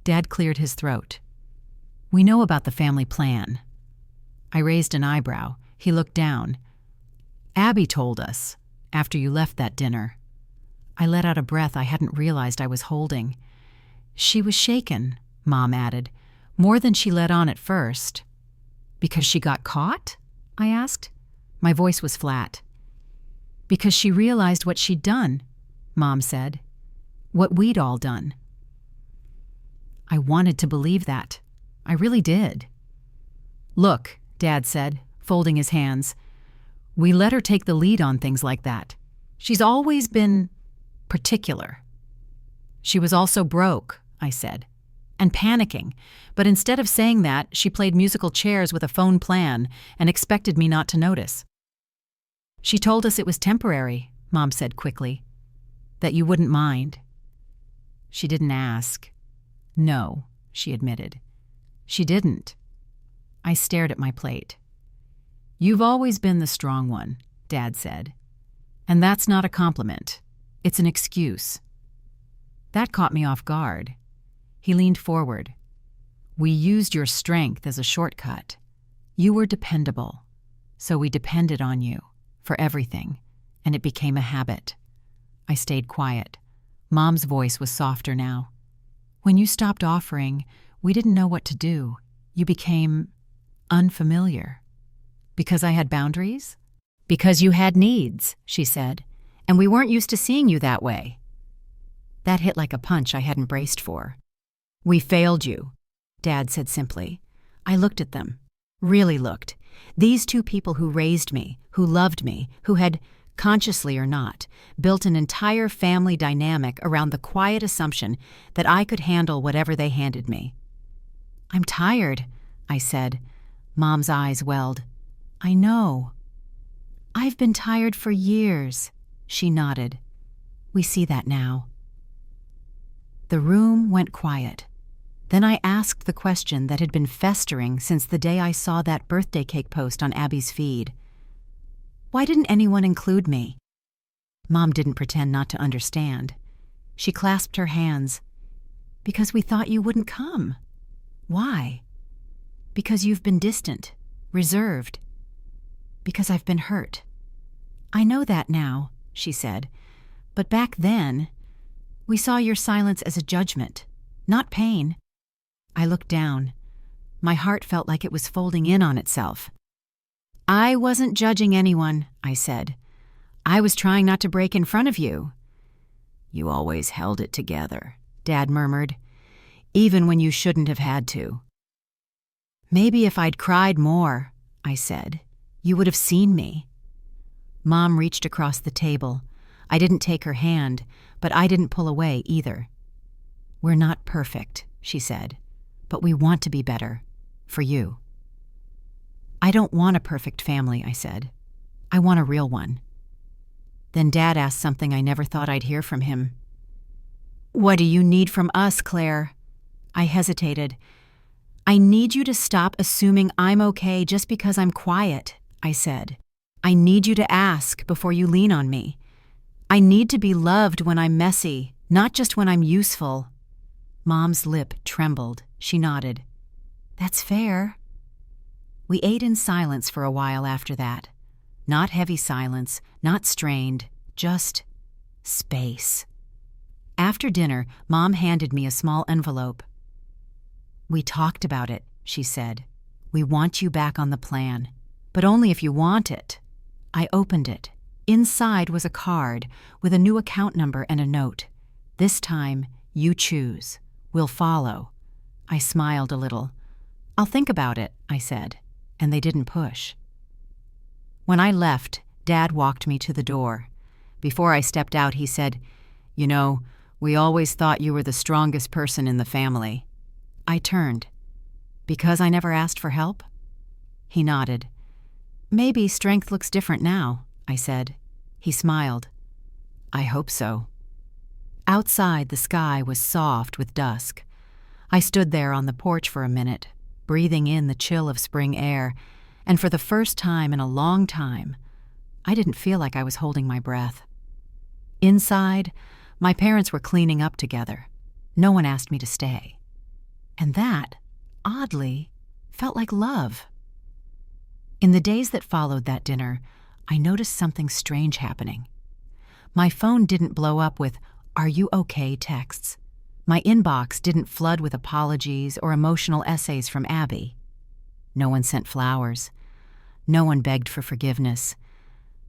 [SPEAKER 1] Dad cleared his throat. "We know about the family plan." I raised an eyebrow. He looked down. "Abby told us, after you left that dinner." I let out a breath I hadn't realized I was holding. "She was shaken," Mom added, "more than she let on at first." "Because she got caught?" I asked. My voice was flat. "Because she realized what she'd done," Mom said. "What we'd all done." I wanted to believe that. I really did. "Look," Dad said, folding his hands, "we let her take the lead on things like that. She's always been particular." "She was also broke," I said, "and panicking, but instead of saying that, she played musical chairs with a phone plan and expected me not to notice." "She told us it was temporary," Mom said quickly, "that you wouldn't mind." She didn't ask. "No," she admitted. "She didn't." I stared at my plate. "You've always been the strong one," Dad said. "And that's not a compliment. It's an excuse." That caught me off guard. He leaned forward. "We used your strength as a shortcut. You were dependable, so we depended on you for everything, and it became a habit." I stayed quiet. Mom's voice was softer now. "When you stopped offering, we didn't know what to do. You became unfamiliar." "Because I had boundaries?" "Because you had needs," she said, "and we weren't used to seeing you that way." That hit like a punch I hadn't braced for. "We failed you," Dad said simply. I looked at them. Really looked. These 2 people who raised me, who loved me, who had, consciously or not, built an entire family dynamic around the quiet assumption that I could handle whatever they handed me. "I'm tired," I said. Mom's eyes welled. "I know." "I've been tired for years," she nodded. "We see that now." The room went quiet. Then I asked the question that had been festering since the day I saw that birthday cake post on Abby's feed. "Why didn't anyone include me?" Mom didn't pretend not to understand. She clasped her hands. "Because we thought you wouldn't come." "Why?" "Because you've been distant, reserved. Because I've been hurt." "I know that now," she said. "But back then, we saw your silence as a judgment, not pain." I looked down. My heart felt like it was folding in on itself. "I wasn't judging anyone," I said. "I was trying not to break in front of you." "You always held it together," Dad murmured, "even when you shouldn't have had to." "Maybe if I'd cried more," I said, "you would have seen me." Mom reached across the table. I didn't take her hand, but I didn't pull away either. "We're not perfect," she said, "but we want to be better. For you." "I don't want a perfect family," I said. "I want a real one." Then Dad asked something I never thought I'd hear from him. "What do you need from us, Claire?" I hesitated. "I need you to stop assuming I'm okay just because I'm quiet," I said. "I need you to ask before you lean on me. I need to be loved when I'm messy, not just when I'm useful." Mom's lip trembled. She nodded. "That's fair." We ate in silence for a while after that. Not heavy silence, not strained, just space. After dinner, Mom handed me a small envelope. "We talked about it," she said. "We want you back on the plan, but only if you want it." I opened it. Inside was a card with a new account number and a note. "This time, you choose. We'll follow." I smiled a little. "I'll think about it," I said, and they didn't push. When I left, Dad walked me to the door. Before I stepped out, he said, "You know, we always thought you were the strongest person in the family." I turned. "Because I never asked for help?" He nodded. "Maybe strength looks different now," I said. He smiled. "I hope so." Outside, the sky was soft with dusk. I stood there on the porch for a minute, breathing in the chill of spring air, and for the first time in a long time, I didn't feel like I was holding my breath. Inside, my parents were cleaning up together. No one asked me to stay. And that, oddly, felt like love. In the days that followed that dinner, I noticed something strange happening. My phone didn't blow up with, "Are you okay?" texts. My inbox didn't flood with apologies or emotional essays from Abby. No one sent flowers. No one begged for forgiveness.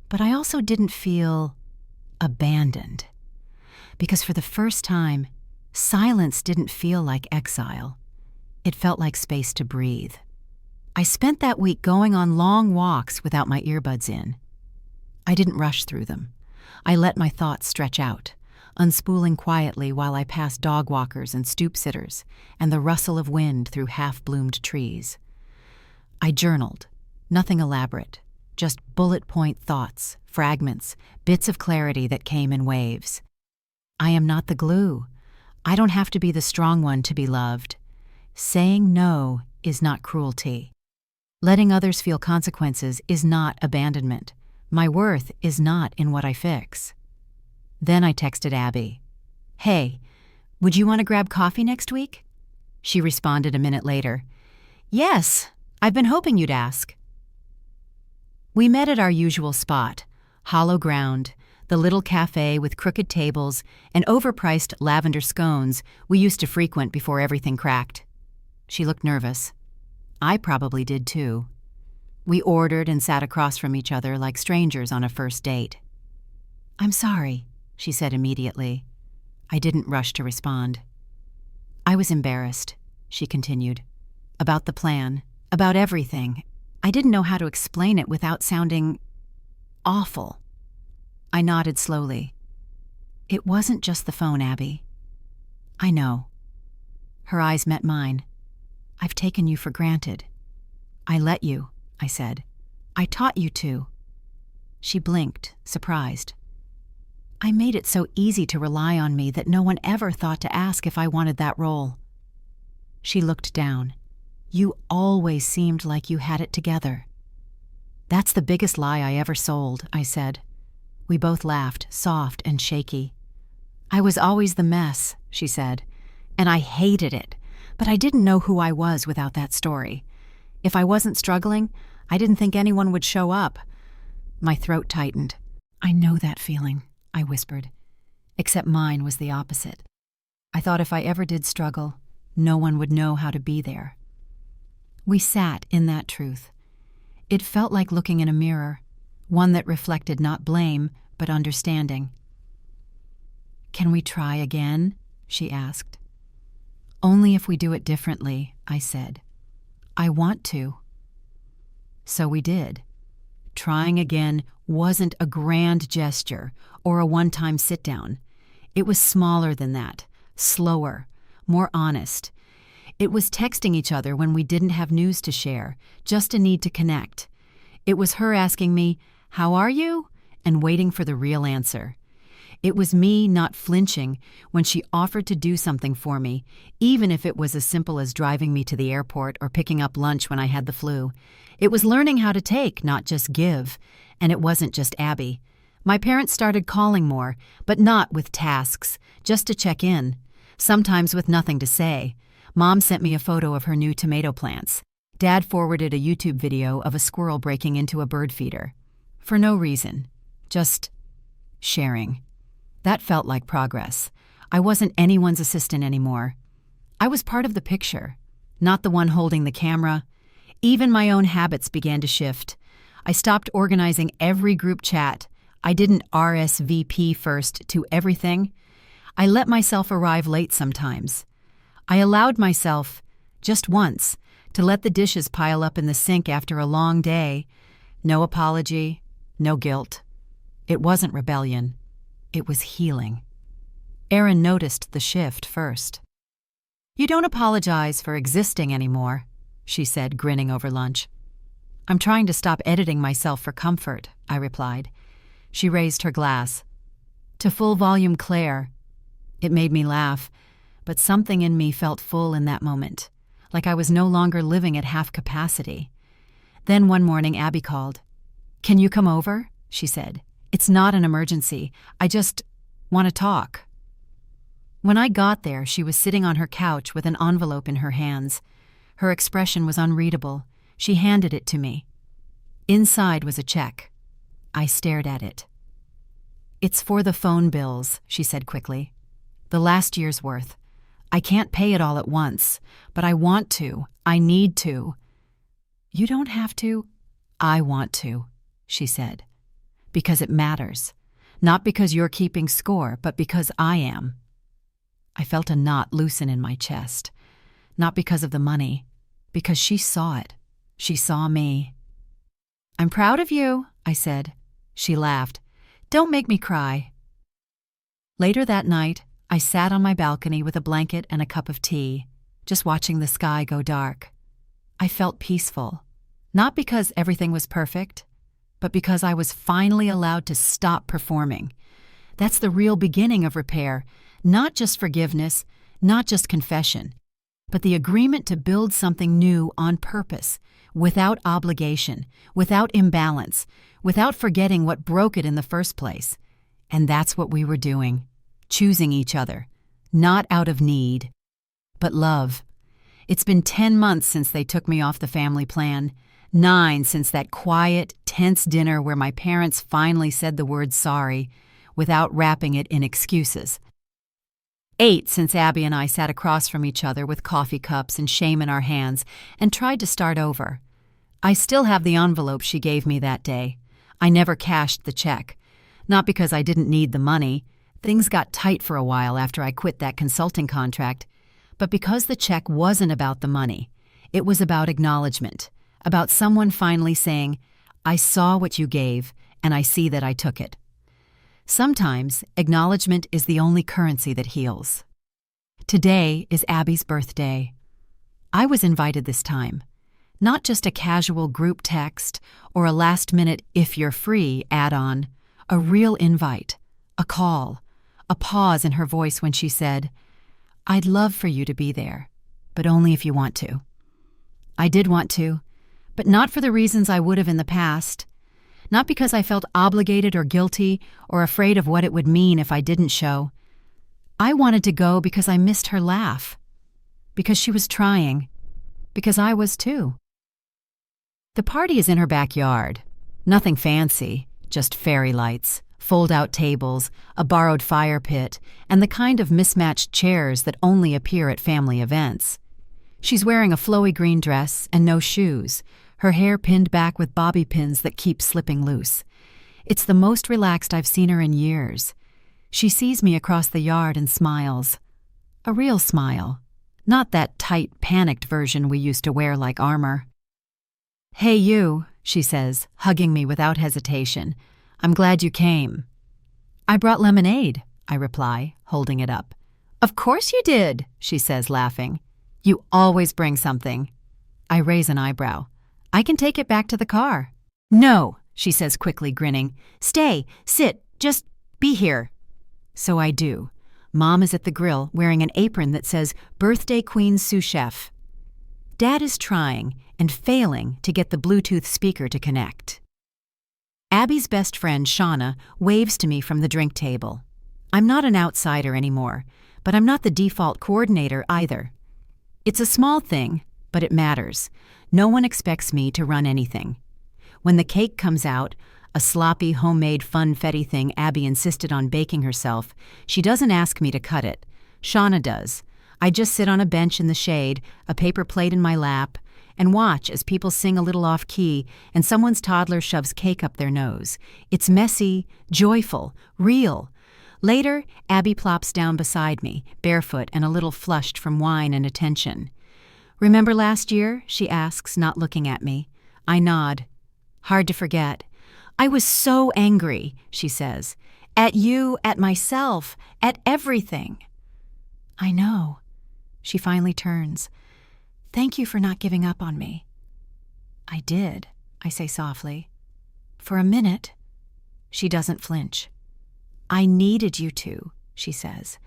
[SPEAKER 1] But I also didn't feel abandoned. Because for the first time, silence didn't feel like exile. It felt like space to breathe. I spent that week going on long walks without my earbuds in. I didn't rush through them. I let my thoughts stretch out, unspooling quietly while I passed dog walkers and stoop sitters and the rustle of wind through half-bloomed trees. I journaled, nothing elaborate, just bullet-point thoughts, fragments, bits of clarity that came in waves. I am not the glue. I don't have to be the strong one to be loved. Saying no is not cruelty. Letting others feel consequences is not abandonment. My worth is not in what I fix. Then I texted Abby, "Hey, would you want to grab coffee next week?" She responded a minute later, "Yes, I've been hoping you'd ask." We met at our usual spot, hollow ground, the little cafe with crooked tables and overpriced lavender scones we used to frequent before everything cracked. She looked nervous. I probably did too. We ordered and sat across from each other like strangers on a first date. "I'm sorry," she said immediately. I didn't rush to respond. "I was embarrassed," she continued, "about the plan, about everything. I didn't know how to explain it without sounding awful." I nodded slowly. "It wasn't just the phone, Abby." "I know." Her eyes met mine. "I've taken you for granted." "I let you," I said. "I taught you to." She blinked, surprised. "I made it so easy to rely on me that no one ever thought to ask if I wanted that role." She looked down. "You always seemed like you had it together." "That's the biggest lie I ever sold," I said. We both laughed, soft and shaky. "I was always the mess," she said, "and I hated it, but I didn't know who I was without that story. If I wasn't struggling, I didn't think anyone would show up." My throat tightened. "I know that feeling," I whispered, except mine was the opposite. I thought if I ever did struggle, no one would know how to be there. We sat in that truth. It felt like looking in a mirror, one that reflected not blame, but understanding. "Can we try again?" she asked. "Only if we do it differently," I said. "I want to." So we did. Trying again wasn't a grand gesture or a one-time sit-down. It was smaller than that, slower, more honest. It was texting each other when we didn't have news to share, just a need to connect. It was her asking me, "How are you?" and waiting for the real answer. It was me not flinching when she offered to do something for me, even if it was as simple as driving me to the airport or picking up lunch when I had the flu. It was learning how to take, not just give. And it wasn't just Abby. My parents started calling more, but not with tasks, just to check in, sometimes with nothing to say. Mom sent me a photo of her new tomato plants. Dad forwarded a YouTube video of a squirrel breaking into a bird feeder. For no reason, just sharing. That felt like progress. I wasn't anyone's assistant anymore. I was part of the picture, not the one holding the camera. Even my own habits began to shift. I stopped organizing every group chat. I didn't RSVP first to everything. I let myself arrive late sometimes. I allowed myself, just once, to let the dishes pile up in the sink after a long day. No apology, no guilt. It wasn't rebellion. It was healing. Erin noticed the shift first. "You don't apologize for existing anymore," she said, grinning over lunch. "I'm trying to stop editing myself for comfort," I replied. She raised her glass. "To full volume Claire." It made me laugh, but something in me felt full in that moment, like I was no longer living at half capacity. Then one morning Abby called. "Can you come over?" she said. "It's not an emergency. I just want to talk." When I got there, she was sitting on her couch with an envelope in her hands. Her expression was unreadable. She handed it to me. Inside was a check. I stared at it. "It's for the phone bills," she said quickly. "The last year's worth. I can't pay it all at once, but I want to. I need to." "You don't have to." "I want to," she said. "Because it matters. Not because you're keeping score, but because I am." I felt a knot loosen in my chest. Not because of the money, because she saw it. She saw me. "I'm proud of you," I said. She laughed. "Don't make me cry." Later that night, I sat on my balcony with a blanket and a cup of tea, just watching the sky go dark. I felt peaceful, not because everything was perfect, but because I was finally allowed to stop performing. That's the real beginning of repair, not just forgiveness, not just confession, but the agreement to build something new on purpose, without obligation, without imbalance, without forgetting what broke it in the first place. And that's what we were doing, choosing each other, not out of need, but love. It's been 10 months since they took me off the family plan, 9 since that quiet, tense dinner where my parents finally said the word sorry without wrapping it in excuses. 8 since Abby and I sat across from each other with coffee cups and shame in our hands and tried to start over. I still have the envelope she gave me that day. I never cashed the check. Not because I didn't need the money. Things got tight for a while after I quit that consulting contract. But because the check wasn't about the money. It was about acknowledgement. About someone finally saying, "I saw what you gave, and I see that I took it." Sometimes, acknowledgement is the only currency that heals. Today is Abby's birthday. I was invited this time. Not just a casual group text or a last-minute "if you're free" add-on, a real invite, a call, a pause in her voice when she said, "I'd love for you to be there, but only if you want to." I did want to, but not for the reasons I would have in the past. Not because I felt obligated or guilty or afraid of what it would mean if I didn't show. I wanted to go because I missed her laugh. Because she was trying. Because I was too. The party is in her backyard. Nothing fancy, just fairy lights, fold-out tables, a borrowed fire pit, and the kind of mismatched chairs that only appear at family events. She's wearing a flowy green dress and no shoes, her hair pinned back with bobby pins that keep slipping loose. It's the most relaxed I've seen her in years. She sees me across the yard and smiles. A real smile. Not that tight, panicked version we used to wear like armor. "Hey you," she says, hugging me without hesitation. "I'm glad you came." "I brought lemonade," I reply, holding it up. "Of course you did," she says, laughing. "You always bring something." I raise an eyebrow. "I can take it back to the car." "No," she says quickly, grinning. "Stay, sit, just be here." So I do. Mom is at the grill wearing an apron that says "Birthday Queen Sous Chef." Dad is trying and failing to get the Bluetooth speaker to connect. Abby's best friend, Shauna, waves to me from the drink table. I'm not an outsider anymore, but I'm not the default coordinator either. It's a small thing, but it matters. No one expects me to run anything. When the cake comes out, a sloppy, homemade funfetti thing Abby insisted on baking herself, she doesn't ask me to cut it. Shauna does. I just sit on a bench in the shade, a paper plate in my lap, and watch as people sing a little off-key and someone's toddler shoves cake up their nose. It's messy, joyful, real. Later, Abby plops down beside me, barefoot and a little flushed from wine and attention. "Remember last year?" she asks, not looking at me. I nod. "Hard to forget. I was so angry," she says. "At you, at myself, at everything." "I know." She finally turns. "Thank you for not giving up on me." "I did," I say softly. "For a minute." She doesn't flinch. "I needed you to," she says.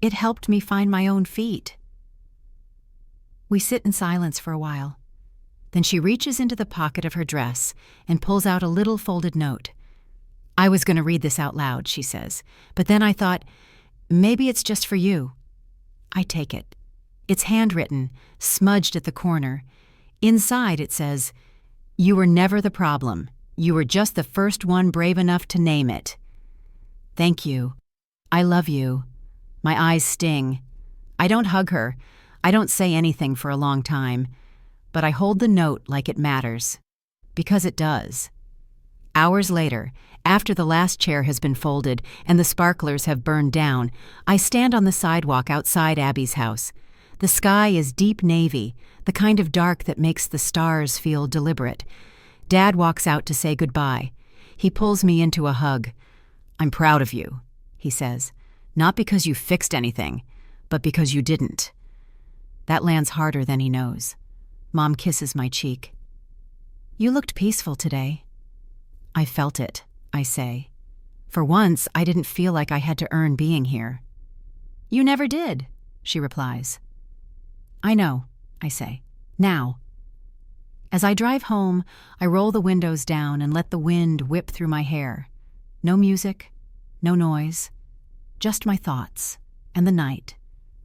[SPEAKER 1] "It helped me find my own feet." We sit in silence for a while. Then she reaches into the pocket of her dress and pulls out a little folded note. "I was going to read this out loud," she says, "but then I thought, maybe it's just for you." I take it. It's handwritten, smudged at the corner. Inside it says, "You were never the problem. You were just the first one brave enough to name it." Thank you. I love you. My eyes sting. I don't hug her. I don't say anything for a long time. But I hold the note like it matters. Because it does. Hours later, after the last chair has been folded and the sparklers have burned down, I stand on the sidewalk outside Abby's house. The sky is deep navy, the kind of dark that makes the stars feel deliberate. Dad walks out to say goodbye. He pulls me into a hug. "I'm proud of you," he says. "Not because you fixed anything, but because you didn't." That lands harder than he knows. Mom kisses my cheek. "You looked peaceful today." "I felt it," I say. For once, I didn't feel like I had to earn being here. "You never did," she replies. "I know," I say. "Now." As I drive home, I roll the windows down and let the wind whip through my hair. No music, no noise, just my thoughts, and the night,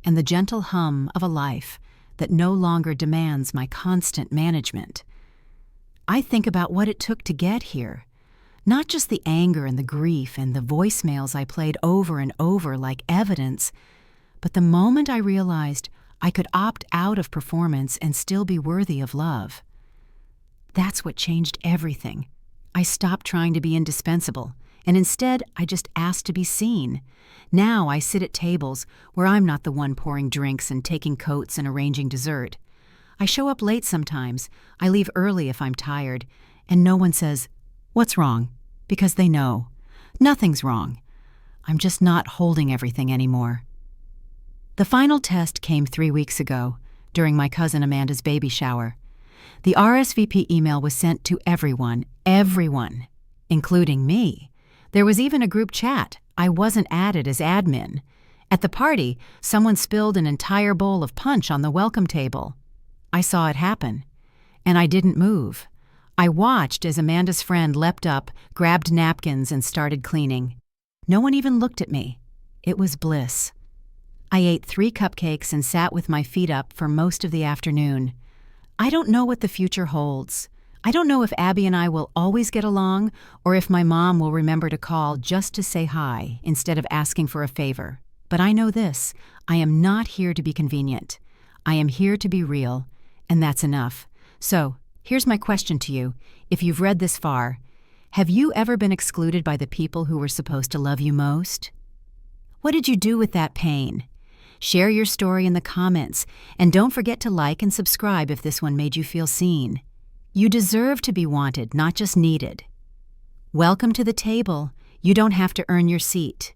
[SPEAKER 1] and the gentle hum of a life that no longer demands my constant management. I think about what it took to get here. Not just the anger and the grief and the voicemails I played over and over like evidence, but the moment I realized I could opt out of performance and still be worthy of love. That's what changed everything. I stopped trying to be indispensable, and instead I just asked to be seen. Now I sit at tables where I'm not the one pouring drinks and taking coats and arranging dessert. I show up late sometimes, I leave early if I'm tired, and no one says, "What's wrong?" Because they know. Nothing's wrong. I'm just not holding everything anymore. The final test came 3 weeks ago, during my cousin Amanda's baby shower. The RSVP email was sent to everyone, including me. There was even a group chat. I wasn't added as admin. At the party, someone spilled an entire bowl of punch on the welcome table. I saw it happen, and I didn't move. I watched as Amanda's friend leapt up, grabbed napkins, and started cleaning. No one even looked at me. It was bliss. I ate 3 cupcakes and sat with my feet up for most of the afternoon. I don't know what the future holds. I don't know if Abby and I will always get along, or if my mom will remember to call just to say hi instead of asking for a favor. But I know this: I am not here to be convenient. I am here to be real, and that's enough. So, here's my question to you. If you've read this far, have you ever been excluded by the people who were supposed to love you most? What did you do with that pain? Share your story in the comments, and don't forget to like and subscribe if this one made you feel seen. You deserve to be wanted, not just needed. Welcome to the table. You don't have to earn your seat.